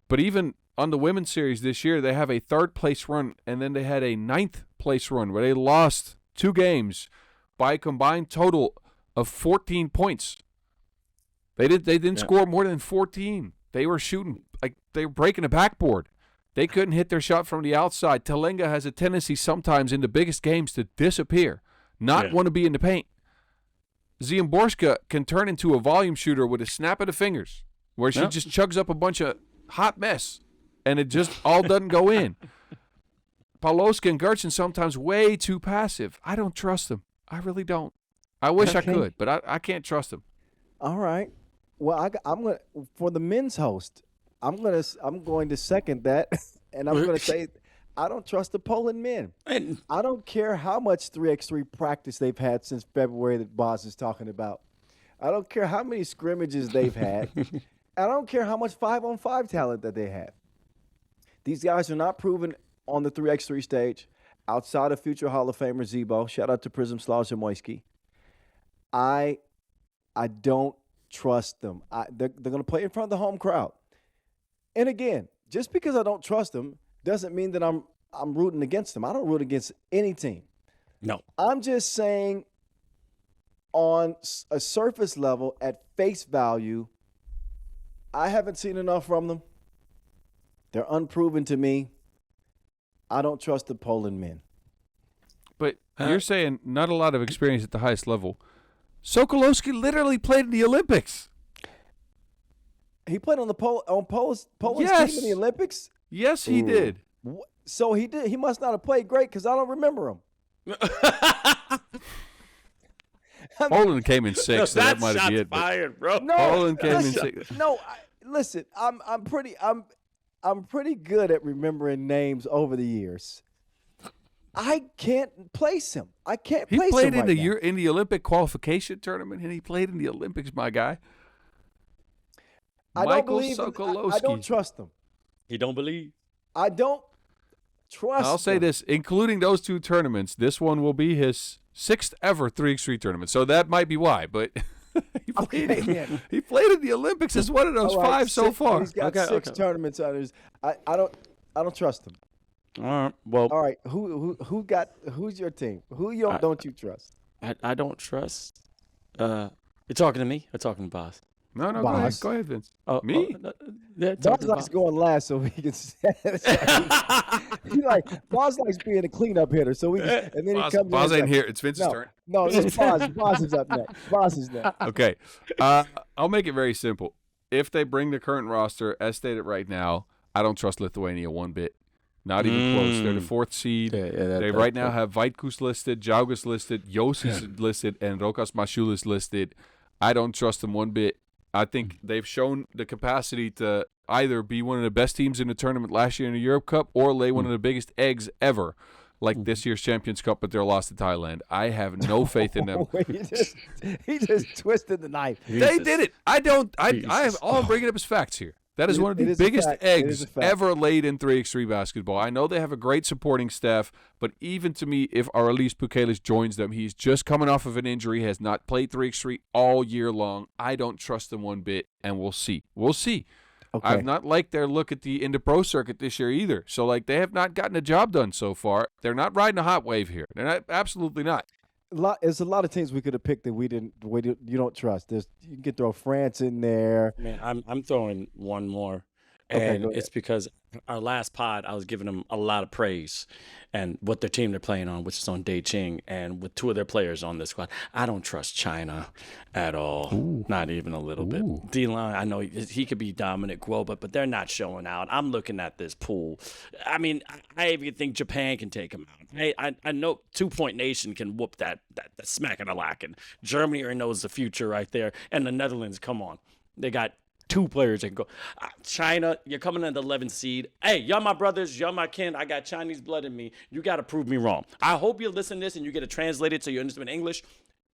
But even on the women's series this year, they have a 3rd-place run, and then they had a 9th-place run where they lost 2 games by a combined total of 14 points. They didn't score more than 14. They were shooting like they were breaking a backboard. They couldn't hit their shot from the outside. Telenga has a tendency sometimes in the biggest games to disappear, not want to be in the paint. Ziemborska can turn into a volume shooter with a snap of the fingers, where she just chugs up a bunch of hot mess, and it just all doesn't go in. Poloska and Garchin sometimes way too passive. I don't trust them. I really don't. I wish I could, but I can't trust them. All right. Well, I'm gonna for the men's host. I'm going to second that, and I'm going to say I don't trust the Poland men. I don't care how much 3x3 practice they've had since February that Boz is talking about. I don't care how many scrimmages they've had. I don't care how much 5-on-5 talent that they have. These guys are not proven on the 3x3 stage outside of future Hall of Famer Zebo. Shout out to Przemysław Zamoyski. I don't trust them. They're going to play in front of the home crowd. And again, just because I don't trust them doesn't mean that I'm rooting against them. I don't root against any team. No. I'm just saying on a surface level, at face value, I haven't seen enough from them. They're unproven to me. I don't trust the Poland men. But you're saying not a lot of experience at the highest level. Sokolowski literally played in the Olympics. He played on the Poland's Yes. team in the Olympics? Yes, he did. So he did. He must not have played great because I don't remember him. Poland came in sixth, so that might be it. Fired, bro. No, Poland came in listen, sixth. No, listen. I'm pretty good at remembering names over the years. I can't place him. I can't He place played him in right now. in the Olympic qualification tournament, and he played in the Olympics, my guy. I don't Michael believe. Sokolowski. I don't trust him. He don't believe. I don't trust. I'll say him. this, including those two tournaments, this one will be his 6th ever 3x3 tournament. So that might be why, but he played in the Olympics as one of those All right, 5 so far. He's got six tournaments on his. I don't trust him. All right. Well, All right, who's your team? Who don't you trust? I don't trust. You're talking to me or talking to Boss? No, go ahead. Boss. Go ahead, Vince. Oh, Me? Yeah, Boss talking to likes going last, so he can. Boss likes being a cleanup hitter, so we can, and then he comes. Boz in ain't here. It's Vince's No, turn. no, it's Boss. Boss is up next. Boss is next. Okay. I'll make it very simple. If they bring the current roster, as stated right now, I don't trust Lithuania one bit. Not even close. They're the 4th seed. They right now have Vaitkus listed, Jaugas listed, Jos is listed, and Rokas Mashulis listed. I don't trust them one bit. I think they've shown the capacity to either be one of the best teams in the tournament last year in the Europe Cup or lay one of the biggest eggs ever, like this year's Champions Cup, but they're lost to Thailand. I have no faith in them. he just twisted the knife. They did it. I have all I'm bringing up is facts here. That is one of the biggest eggs ever laid in 3x3 basketball. I know they have a great supporting staff, but even to me, if Aurelius Pukelis joins them, he's just coming off of an injury, has not played 3x3 all year long. I don't trust them one bit, and we'll see. We'll see. Okay. I've not liked their look in the pro circuit this year either. So, they have not gotten a job done so far. They're not riding a hot wave here. They're not. Absolutely not. There's a lot of teams we could have picked that you don't trust. You can throw France in there. Man, I'm throwing one more, Okay, and it's because our last pod I was giving them a lot of praise, and what their team they're playing on, which is on Beijing, and with 2 of their players on this squad, I don't trust China at all, not even a little bit. D-line, I know he could be dominant, but they're not showing out. I'm looking at this pool. I mean, I even think Japan can take them out. I know 2-point nation can whoop that smack and a lack, and Germany knows the future right there, and the Netherlands, come on, they got 2 players that can go. China, you're coming in the 11th seed. Hey, y'all my brothers, y'all my kin. I got Chinese blood in me. You got to prove me wrong. I hope you listen to this and you get it translated so you understand English.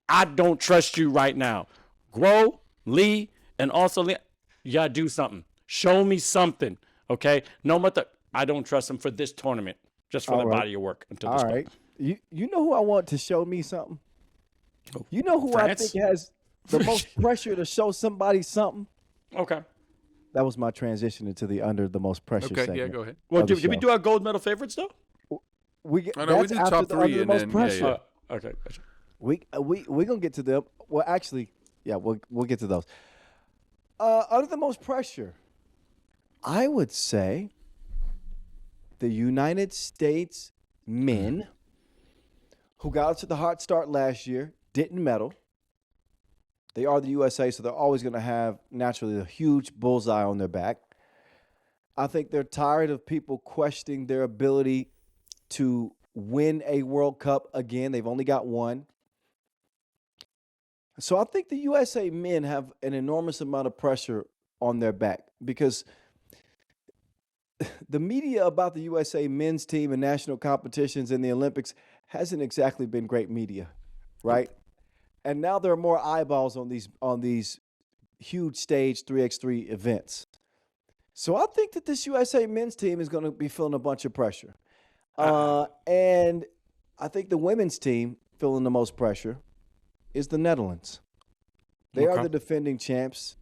I don't trust you right now. Grow, Lee, and also Lee, y'all do something. Show me something, okay? No matter, I don't trust them for this tournament, just for the body of work. Until this All right. You know who I want to show me something? You know who France? I think has the most pressure to show somebody something? Okay. That was my transition into the under the most pressure segment. Yeah, go ahead. Well, of the did we show. do our gold medal favorites, though? We we did top 3 and then, pressure. Okay. Gotcha. We're gonna get to them. Well, actually, yeah, we'll get to those. Under the most pressure, I would say the United States men who got us to the hot start last year didn't medal. They are the USA, so they're always going to have, naturally, a huge bullseye on their back. I think they're tired of people questioning their ability to win a World Cup again. They've only got one. So I think the USA men have an enormous amount of pressure on their back because the media about the USA men's team and national competitions in the Olympics hasn't exactly been great media, right? And now there are more eyeballs on these huge stage 3x3 events. So I think that this USA men's team is going to be feeling a bunch of pressure. And I think the women's team feeling the most pressure is the Netherlands. They are the defending champs.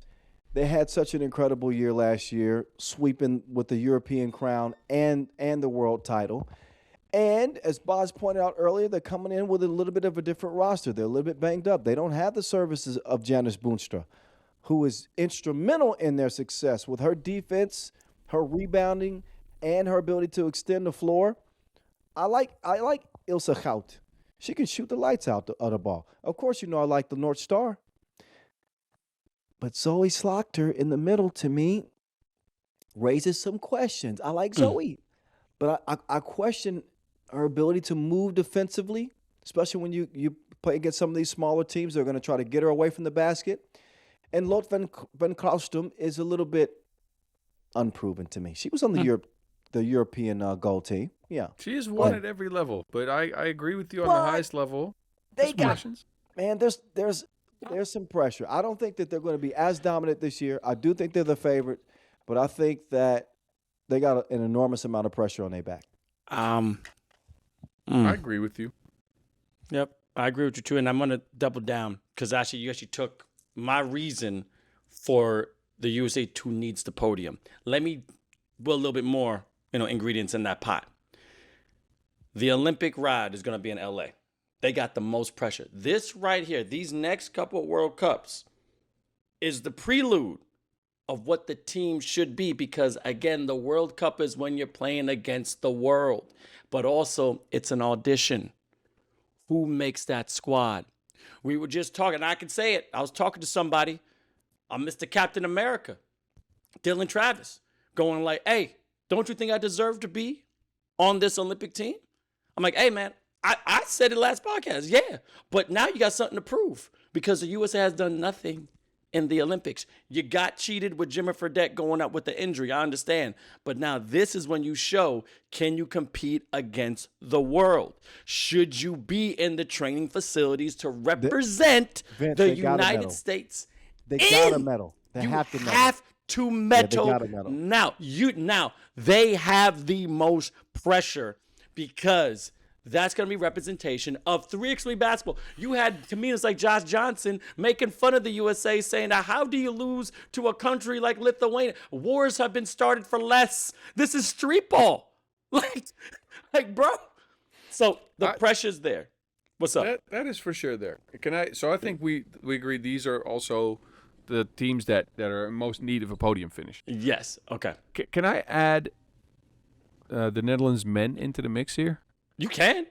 They had such an incredible year last year, sweeping with the European crown and the world title. And as Boz pointed out earlier, they're coming in with a little bit of a different roster. They're a little bit banged up. They don't have the services of Janice Boonstra, who is instrumental in their success with her defense, her rebounding, and her ability to extend the floor. I like Ilse Gout. She can shoot the lights out of the ball. Of course, I like the North Star. But Zoe Slaughter in the middle, to me, raises some questions. I like Zoe, but I question her ability to move defensively, especially when you play against some of these smaller teams. They're going to try to get her away from the basket. And Lot van Kaalstum is a little bit unproven to me. She was on the European goal team. Yeah. She has won at every level, but I agree with you on the highest level. They got, man, there's some pressure. I don't think that they're going to be as dominant this year. I do think they're the favorite, but I think that they got an enormous amount of pressure on their back. I agree with you. Yep, I agree with you too, and I'm going to double down because actually you took my reason for the USA 2 needs the podium. Let me put a little bit more, ingredients in that pot. The Olympic ride is going to be in LA. They got the most pressure. This right here, these next couple of World Cups, is the prelude of what the team should be because, again, the World Cup is when you're playing against the world. But also, it's an audition. Who makes that squad? We were just talking, I can say it. I was talking to somebody, Mr. Captain America, Dylan Travis, going like, hey, don't you think I deserve to be on this Olympic team? I'm like, hey, man, I said it last podcast, yeah. But now you got something to prove because the USA has done nothing in the Olympics. You got cheated with Jimmy Fredette going up with the injury, I understand. But now this is when you show, can you compete against the world? Should you be in the training facilities to represent the United States? They got a medal. They have to medal. Have to medal. Yeah, they got a medal. Now they have the most pressure because that's going to be representation of 3x3 basketball. You had comedians like Josh Johnson making fun of the USA, saying, now, how do you lose to a country like Lithuania? Wars have been started for less. This is street ball. Like, bro. So the pressure's there. What's up? That is for sure there. So I think we agree these are also the teams that are in most need of a podium finish. Yes. Okay. Can I add the Netherlands men into the mix here? You can.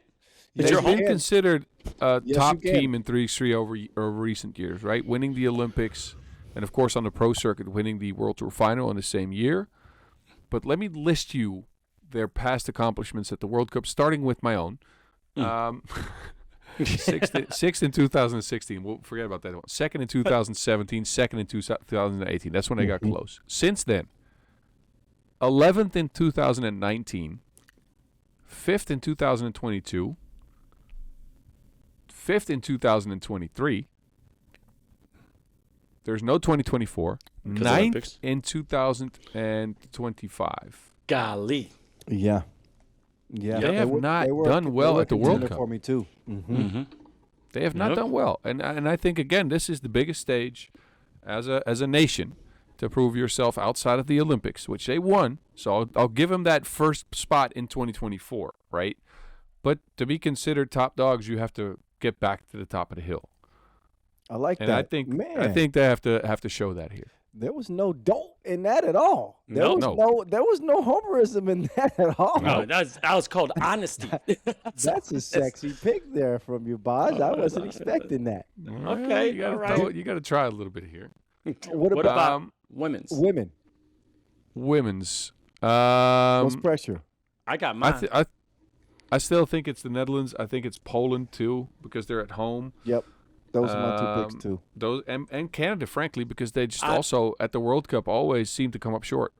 They've been considered a top team in 3x3 over recent years, right? Winning the Olympics and, of course, on the pro circuit, winning the World Tour final in the same year. But let me list you their past accomplishments at the World Cup, starting with my own. Sixth in 2016. We'll forget about that one. Second in 2017. Second in 2018. That's when they got close. Since then, 11th in 2019. 5th in 2022, 5th in 2023. There's no 2024. 9th in 2025. Golly. Yeah. They have not done well at the World Cup. For me too. They have not done well, and I think again this is the biggest stage as a nation to prove yourself outside of the Olympics, which they won. So I'll give them that first spot in 2024, right? But to be considered top dogs, you have to get back to the top of the hill. I like and that. I think they have to show that here. There was no dope in that at all. There was no homerism in that at all. No, that was called honesty. That's a sexy pick there from you, Boz. I wasn't expecting that. Okay, you got to try a little bit here. What about women's? Women's. What's pressure? I got mine. I still think it's the Netherlands. I think it's Poland too because they're at home. Yep, those are my two picks too. Those and Canada, frankly, because they just also at the World Cup always seem to come up short.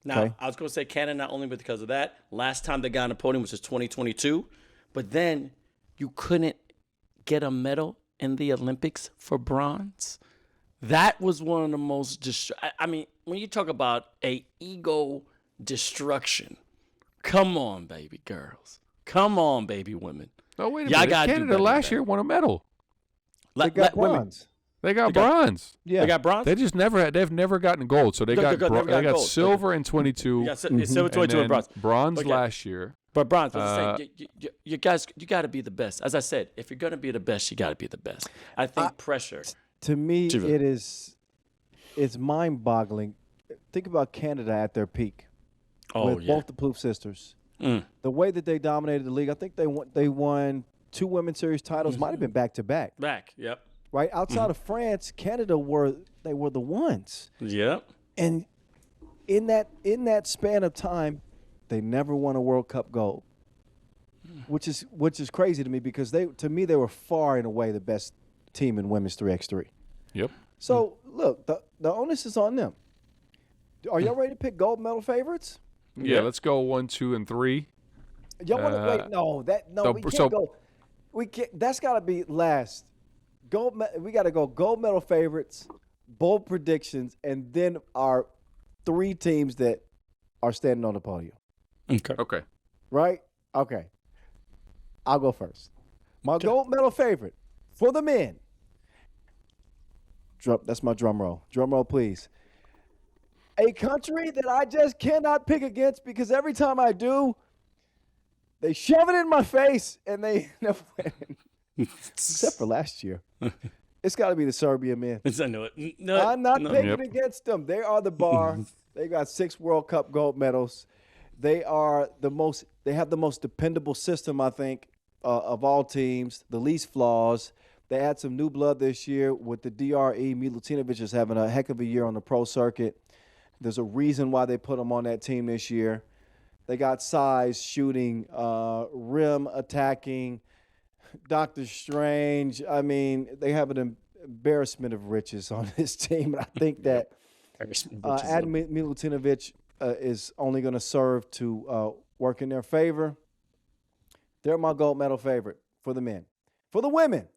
Now I was going to say Canada not only because of that. Last time they got on the podium was 2022, but then you couldn't get a medal in the Olympics for bronze. That was one of the most when you talk about a ego destruction, come on, baby girls. Come on, baby women. No, wait a minute. Canada last year won a medal. They got bronze. They got bronze. Yeah. They got bronze? They've never gotten gold. So they got silver in 22. Yeah, silver 22 and bronze. Bronze last year. But bronze, you guys, you got to be the best. As I said, if you're going to be the best, you got to be the best. I think pressure. To me, it's mind-boggling. Think about Canada at their peak with both the Plouffe sisters. The way that they dominated the league, I think they won 2 women's series titles, might have been back-to-back. Yep. Right? Outside of France, Canada were the ones. Yep. And in that span of time, they never won a World Cup gold. Which is crazy to me because they were far and away the best team in women's 3x3. Yep. So, look, the onus is on them. Are y'all ready to pick gold medal favorites? Yeah, let's go 1, 2, and 3. Y'all want to wait? No, we can't go. We can't. That's got to be last. We got to go gold medal favorites, bold predictions, and then our 3 teams that are standing on the podium. Okay. Right? Okay. I'll go first. My gold medal favorite for the men. That's my drum roll. Drum roll, please. A country that I just cannot pick against because every time I do, they shove it in my face and they never win. Except for last year. It's got to be the Serbia men. I know it. No, I'm not picking against them. They are the bar. They got 6 World Cup gold medals. They have the most dependable system, I think, of all teams, the least flaws. They had some new blood this year with the DRE. Milutinovic is having a heck of a year on the pro circuit. There's a reason why they put him on that team this year. They got size, shooting, rim attacking, Doctor Strange. I mean, they have an embarrassment of riches on this team. And I think that adding Milutinovic is only going to serve to work in their favor. They're my gold medal favorite for the men. For the women.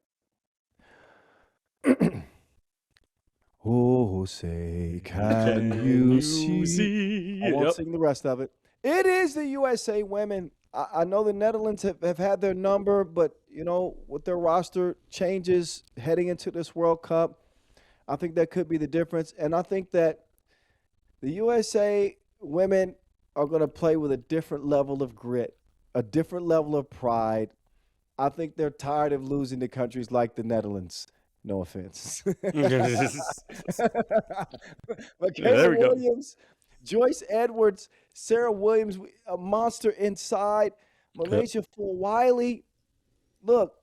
Oh, say, can you see? I won't sing the rest of it. It is the USA women. I know the Netherlands have had their number, but, with their roster changes heading into this World Cup, I think that could be the difference. And I think that the USA women are going to play with a different level of grit, a different level of pride. I think they're tired of losing to countries like the Netherlands. No offense. Michaela Williams, Joyce Edwards, Sarah Williams, a monster inside. Malaysia Full Wiley. Look,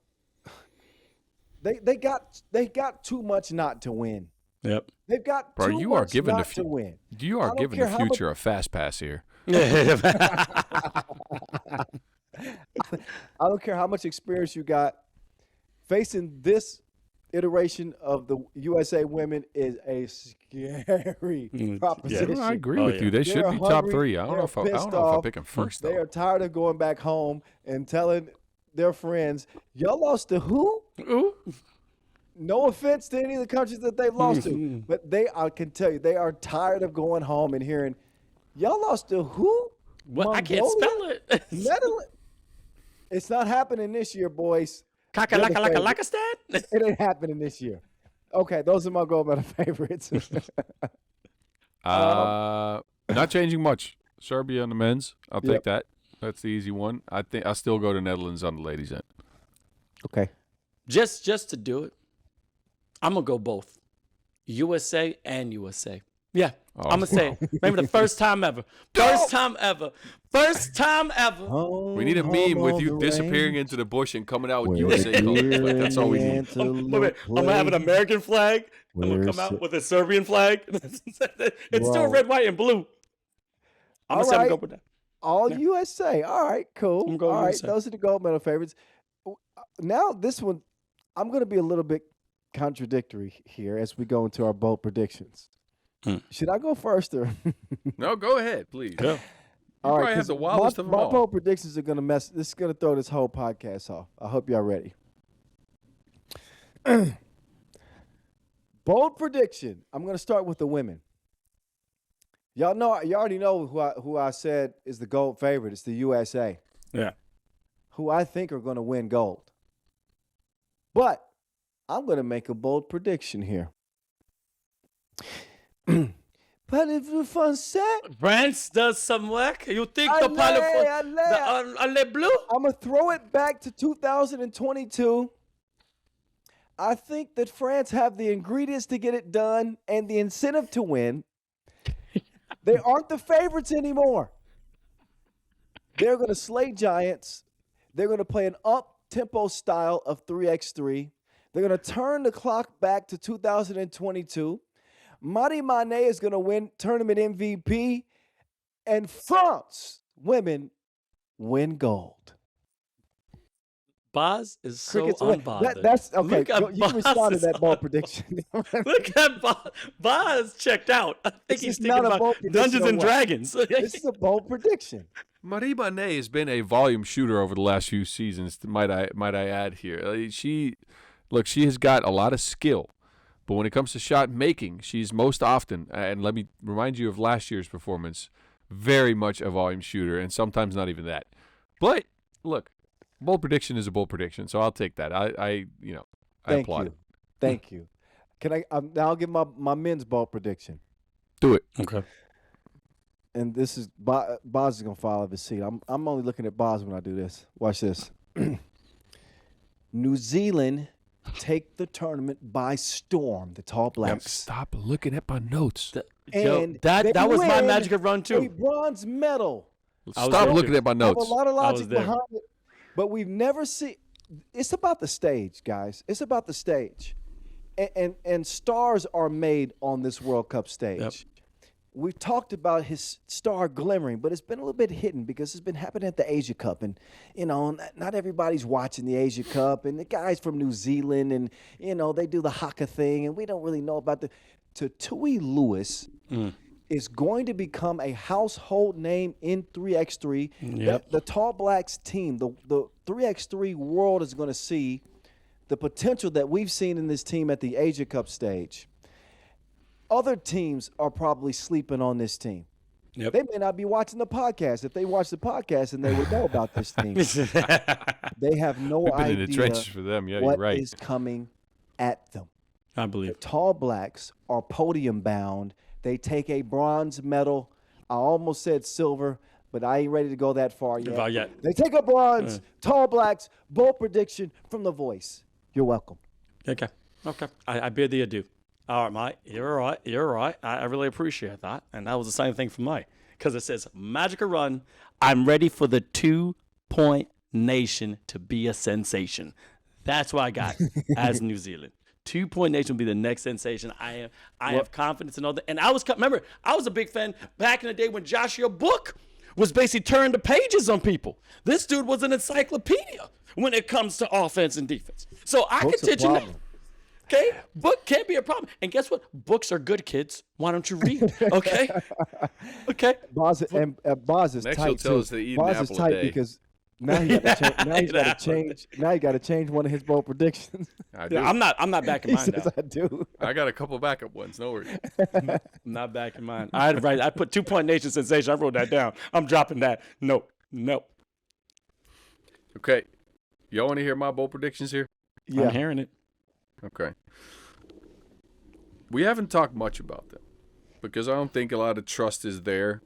they got too much not to win. Yep. They've got too much not to win. You are giving the future a fast pass here. I don't care how much experience you got. Facing this iteration of the USA women is a scary proposition. Yeah, I agree with you. They should be top 3. I don't know if I pick them first, though. They are tired of going back home and telling their friends, y'all lost to who? Ooh. No offense to any of the countries that they've lost to, but I can tell you, they are tired of going home and hearing, y'all lost to who? What? Mongolia? I can't spell it. Netherlands? It's not happening this year, boys. Kakalaka-laka-laka-stan? It ain't happening this year. Okay, those are my gold medal favorites. Not changing much. Serbia on the men's. I'll take that. That's the easy one. I think I'll still go to Netherlands on the ladies' end. Okay. Just to do it, I'm going to go both. USA and USA. Yeah, I'm going to say it. Maybe the first time ever. First time ever. We need a meme with you disappearing into the bush and coming out with USA colors. Like, that's all we need. I'm going to have an American flag. I'm going to come out with a Serbian flag. It's still red, white, and blue. I'm going to go with that. All USA. All right, cool. All right, USA. Those are the gold medal favorites. Now this one, I'm going to be a little bit contradictory here as we go into our bold predictions. Should I go first or? No, go ahead, please. Yeah. All right, have the wildest of them all. My bold predictions are going to this is going to throw this whole podcast off. I hope y'all ready. Bold prediction. I'm going to start with the women. You already know who I said is the gold favorite. It's the USA. Yeah. Who I think are going to win gold. But I'm going to make a bold prediction here. France does some work. You think the blue? I'm going to throw it back to 2022. I think that France have the ingredients to get it done and the incentive to win. They aren't the favorites anymore. They're going to slay giants. They're going to play an tempo style of 3x3. They're going to turn the clock back to 2022. Mari Mane is going to win tournament MVP, and France women win gold. Boz is so Crickets win. unbothered. That's okay. Look at You can respond to Boz's that bold prediction. Look at Boz. Boz checked out. I think This he's is thinking not a bold about prediction Dungeons or and what? Dragons. This is a bold prediction. Marie Manet has been a volume shooter over the last few seasons. Might I add here? She has got a lot of skill, but when it comes to shot making, she's most often, and let me remind you of last year's performance, very much a volume shooter, and sometimes not even that. But look, bold prediction is a bold prediction, so I'll take that. I Thank applaud you. it. Thank you. Can I? Now I'll give my men's bold prediction. Do it. Okay. And this is Boz is gonna fall off his seat. I'm only looking at Boz when I do this. Watch this. New Zealand take the tournament by storm. The Tall Blacks. Stop looking at my notes. And that they was my win magic run A too. bronze medal. I was Stop there, looking too. at my I have a notes. lot of I was logic there. behind it, but we've never seen. It's about the stage, guys. It's about the stage, and stars are made on this World Cup stage. Yep. We've talked about his star glimmering, but it's been a little bit hidden because it's been happening at the Asia Cup, and not everybody's watching the Asia Cup, and the guys from New Zealand, and they do the haka thing, and we don't really know about the. Tui Lewis is going to become a household name in 3x3. Yep. The Tall Blacks team, the 3x3 world is going to see the potential that we've seen in this team at the Asia Cup stage. Other teams are probably sleeping on this team. Yep. They may not be watching the podcast. If they watch the podcast, and they would know about this team. They have no We've been idea in the trenches for them. Yeah, what you're right. is coming at them. I believe. Tall Blacks are podium bound. They take a bronze medal. I almost said silver, but I ain't ready to go that far yet. Not yet. They take a bronze. Tall Blacks, bold prediction from The Voice. You're welcome. Okay. I bid thee adieu. All right, Mike. You're all right. You're all right. I really appreciate that. And that was the same thing for Mike. Because it says, Magic run. I'm ready for the 2-point nation to be a sensation. That's what I got as New Zealand. 2-point nation will be the next sensation. I have confidence in all that. And I was a big fan back in the day when Joshua Book was basically turning the pages on people. This dude was an encyclopedia when it comes to offense and defense. So I can Book's a teach you that. problem. Okay, book can't be a problem. And guess what? Books are good, kids. Why don't you read? Okay, okay. Boz is Next tight you'll tell too. us to eat an Boz is apple a tight day. because now he got to change. Now he's Eat got an to apple a change. Now he got to change one of his bold predictions. I do. Yeah, I'm not backing He mine says, down. "I do." I got a couple backup ones. No worries. I'm not backing mine. I put 2-point nation sensation. I wrote that down. I'm dropping that. No. Okay. Y'all want to hear my bold predictions here? Yeah. I'm hearing it. Okay. We haven't talked much about them because I don't think a lot of trust is there.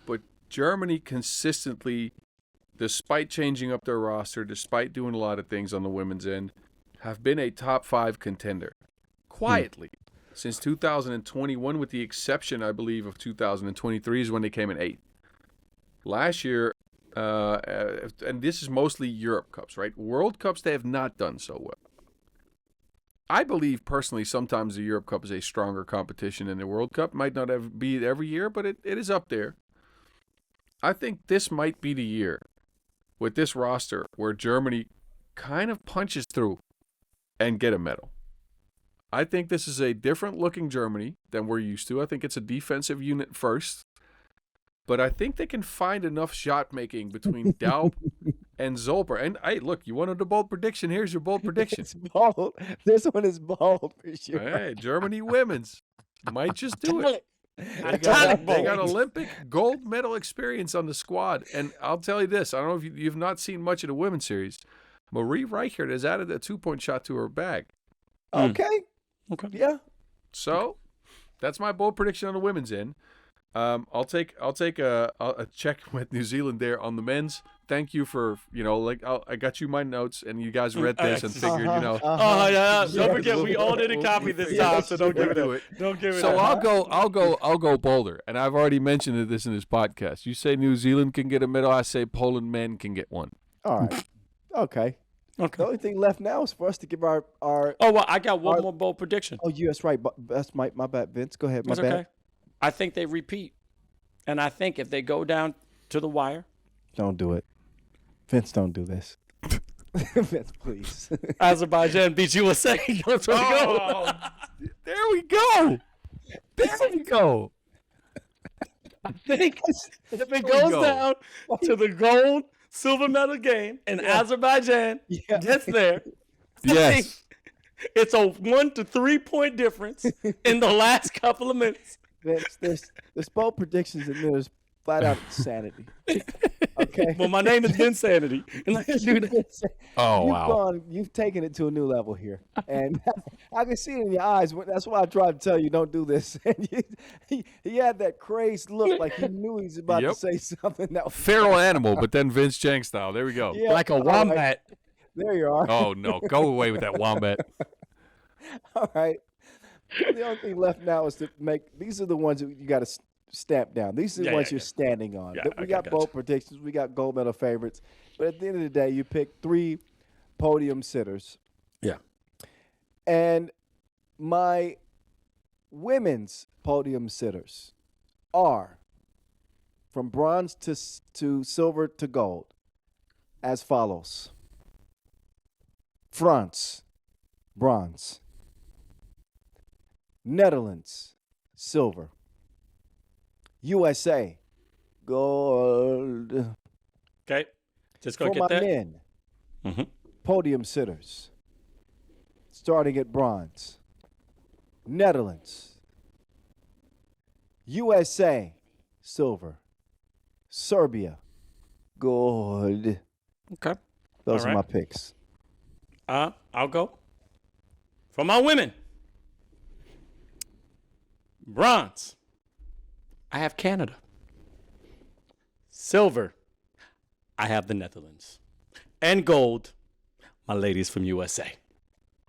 But Germany consistently, despite changing up their roster, despite doing a lot of things on the women's end, have been a top 5 contender quietly since 2021, with the exception, I believe, of 2023 is when they came in 8th. Last year, and this is mostly Europe Cups, right? World Cups, they have not done so well. I believe personally sometimes the Europe Cup is a stronger competition than the World Cup. Might not be it every year, but it is up there. I think this might be the year with this roster where Germany kind of punches through and get a medal. I think this is a different looking Germany than we're used to. I think it's a defensive unit first. But I think they can find enough shot making between Daub and Zolper. And hey, look, you wanted a bold prediction. Here's your bold prediction. It's bold. This one is bold for sure. Hey, Germany women's might just do it. They Atomic got bold. Olympic gold medal experience on the squad. And I'll tell you this. I don't know if you've not seen much of the women's series. Marie Reichert has added a 2-point shot to her bag. Okay. Yeah. So that's my bold prediction on the women's end. I'll take a check with New Zealand there on the men's. Thank you for I got you my notes and you guys read this and figured Oh yeah! Don't forget, we all didn't copy this time, so don't give it up. Don't give it So up. I'll go bolder, and I've already mentioned this in this podcast. You say New Zealand can get a medal, I say Poland men can get one. All right. Okay. Okay. The only thing left now is for us to give our Oh, well, I got one more bold prediction. Oh, yes, right. But that's my bad, Vince. Go ahead. My That's bad. okay. I think they repeat. And I think if they go down to the wire, Don't do it. Vince, don't do this. Vince, please. Azerbaijan beats USA. That's where we go. There we go. There we go. I think if it goes down to the gold, silver medal game and Azerbaijan gets there, I think it's a 1 to 3 point difference in the last couple of minutes. Vince, there's bold predictions and there's flat out insanity. Okay. Well, my name is Vinsanity, and I can do that. Oh, You've taken it to a new level here, and I can see it in your eyes. That's why I tried to tell you don't do this. And he had that crazed look, like he knew he was about to say something that was feral animal, but then Vince Chang style. There we go. Yeah, Like a wombat. there you are. Oh no, go away with that wombat. All right. The only thing left now is to make. These are the ones that you got to stamp down. These are the ones you're standing on. Yeah, We got bold predictions. We got gold medal favorites. But at the end of the day, you pick 3 podium sitters. Yeah. And my women's podium sitters are from bronze to silver to gold as follows. France, bronze. Netherlands, silver. USA, gold. Okay. Just going For to my get that. men, Mhm. podium sitters, starting at bronze. Netherlands, USA, silver. Serbia, gold. Okay. Those All are my right. picks. I'll go. For my women, bronze, I have Canada. Silver, I have the Netherlands. And gold, my ladies from USA.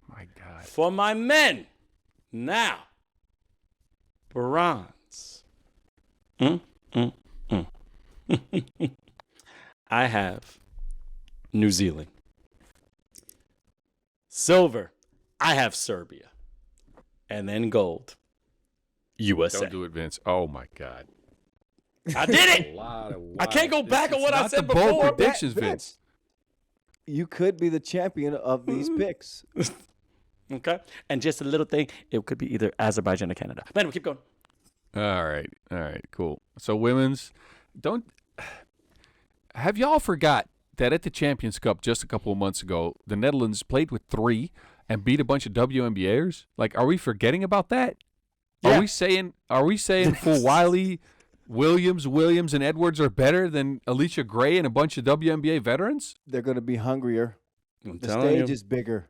My God. For my men, now, bronze. I have New Zealand. Silver, I have Serbia. And then gold, USA. Don't do it, Vince. Oh my God. I did it. I can't go back on what I said the bold before. predictions, Vince. You could be the champion of these picks. Okay. And just a little thing, it could be either Azerbaijan or Canada. But anyway, keep going. All right, cool. So women's, have y'all forgot that at the Champions Cup just a couple of months ago, the Netherlands played with 3 and beat a bunch of WNBAers? Like, are we forgetting about that? Yeah. Are we saying full Wiley, Williams, and Edwards are better than Alicia Gray and a bunch of WNBA veterans? They're going to be hungrier. I'm The telling stage you. is bigger.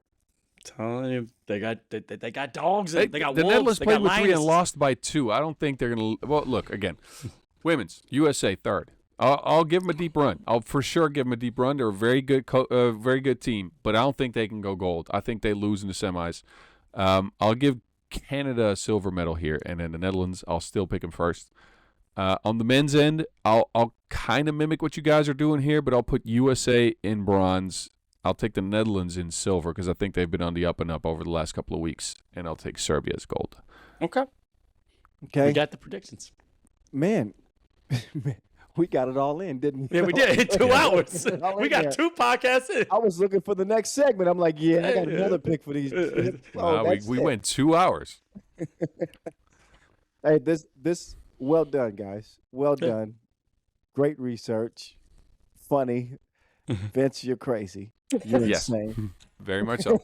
Telling you, they got dogs. They got the wolves. Netherlands They played got with 3 and lionesses. lost by 2. I don't think they're going to. Well, look again. Women's USA third. I'll give them a deep run. I'll for sure give them a deep run. They're a very good team, but I don't think they can go gold. I think they lose in the semis. I'll give Canada a silver medal here, and then the Netherlands, I'll still pick them first. On the men's end, I'll kind of mimic what you guys are doing here, but I'll put USA in bronze. I'll take the Netherlands in silver because I think they've been on the up and up over the last couple of weeks, and I'll take Serbia as gold. Okay. Okay. We got the predictions. Man, we got it all in, didn't we? Yeah, we did. In 2 hours. All in We got there. 2 podcasts in. I was looking for the next segment. I'm like, yeah, I got another pick for these. We went 2 hours. Hey, this well done, guys. Well done. Great research. Funny. Vince, you're crazy. You're Yes. insane. Very much so.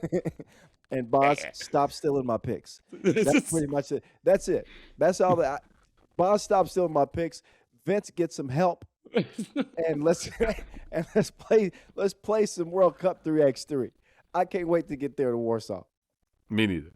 And Boz, stop stealing my picks. That's pretty much it. That's it. That's all that. Boz, stop stealing my picks. Vince, get some help, and let's play some World Cup 3x3. I can't wait to get there to Warsaw. Me neither.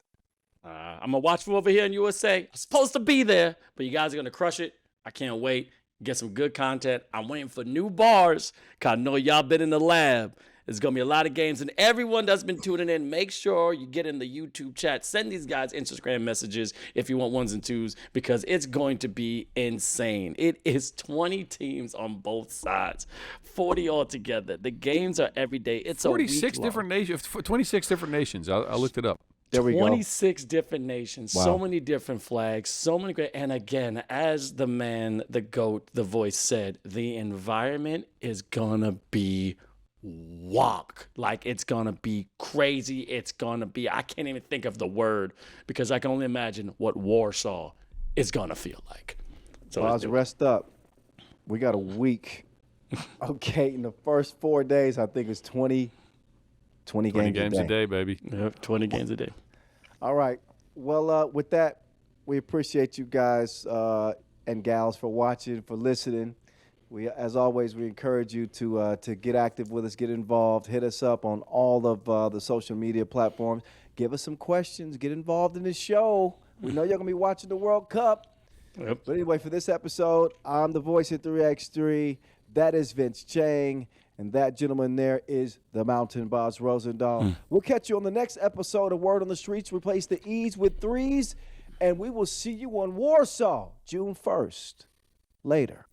I'm going to watch from over here in USA. I'm supposed to be there, but you guys are going to crush it. I can't wait. Get some good content. I'm waiting for new bars because I know y'all been in the lab There's going to be a lot of games. And everyone that's been tuning in, make sure you get in the YouTube chat. Send these guys Instagram messages if you want ones and twos, because it's going to be insane. It is 20 teams on both sides, 40 altogether. The games are every day. It's 46 different nations, 26 different nations. I looked it up. There we go. 26 different nations, Wow. so many different flags, so many great. And again, as the man, the GOAT, the voice said, the environment is going to be walk. Like, it's going to be crazy. It's going to be, I can't even think of the word, because I can only imagine what Warsaw is going to feel like. So Well, rest up. We got a week. Okay, in the first 4 days, I think it's 20 games a day, baby. Yep, 20 games a day. All right. Well, with that, we appreciate you guys and gals for watching, for listening. We, as always, we encourage you to get active with us, get involved, hit us up on all of the social media platforms. Give us some questions. Get involved in this show. We know you're going to be watching the World Cup. Yep. But anyway, for this episode, I'm the voice at 3x3. That is Vince Chang. And that gentleman there is the Mountain Boss Rosendahl. We'll catch you on the next episode of Word on the Streets. Replace the E's with threes. And we will see you on Warsaw, June 1st. Later.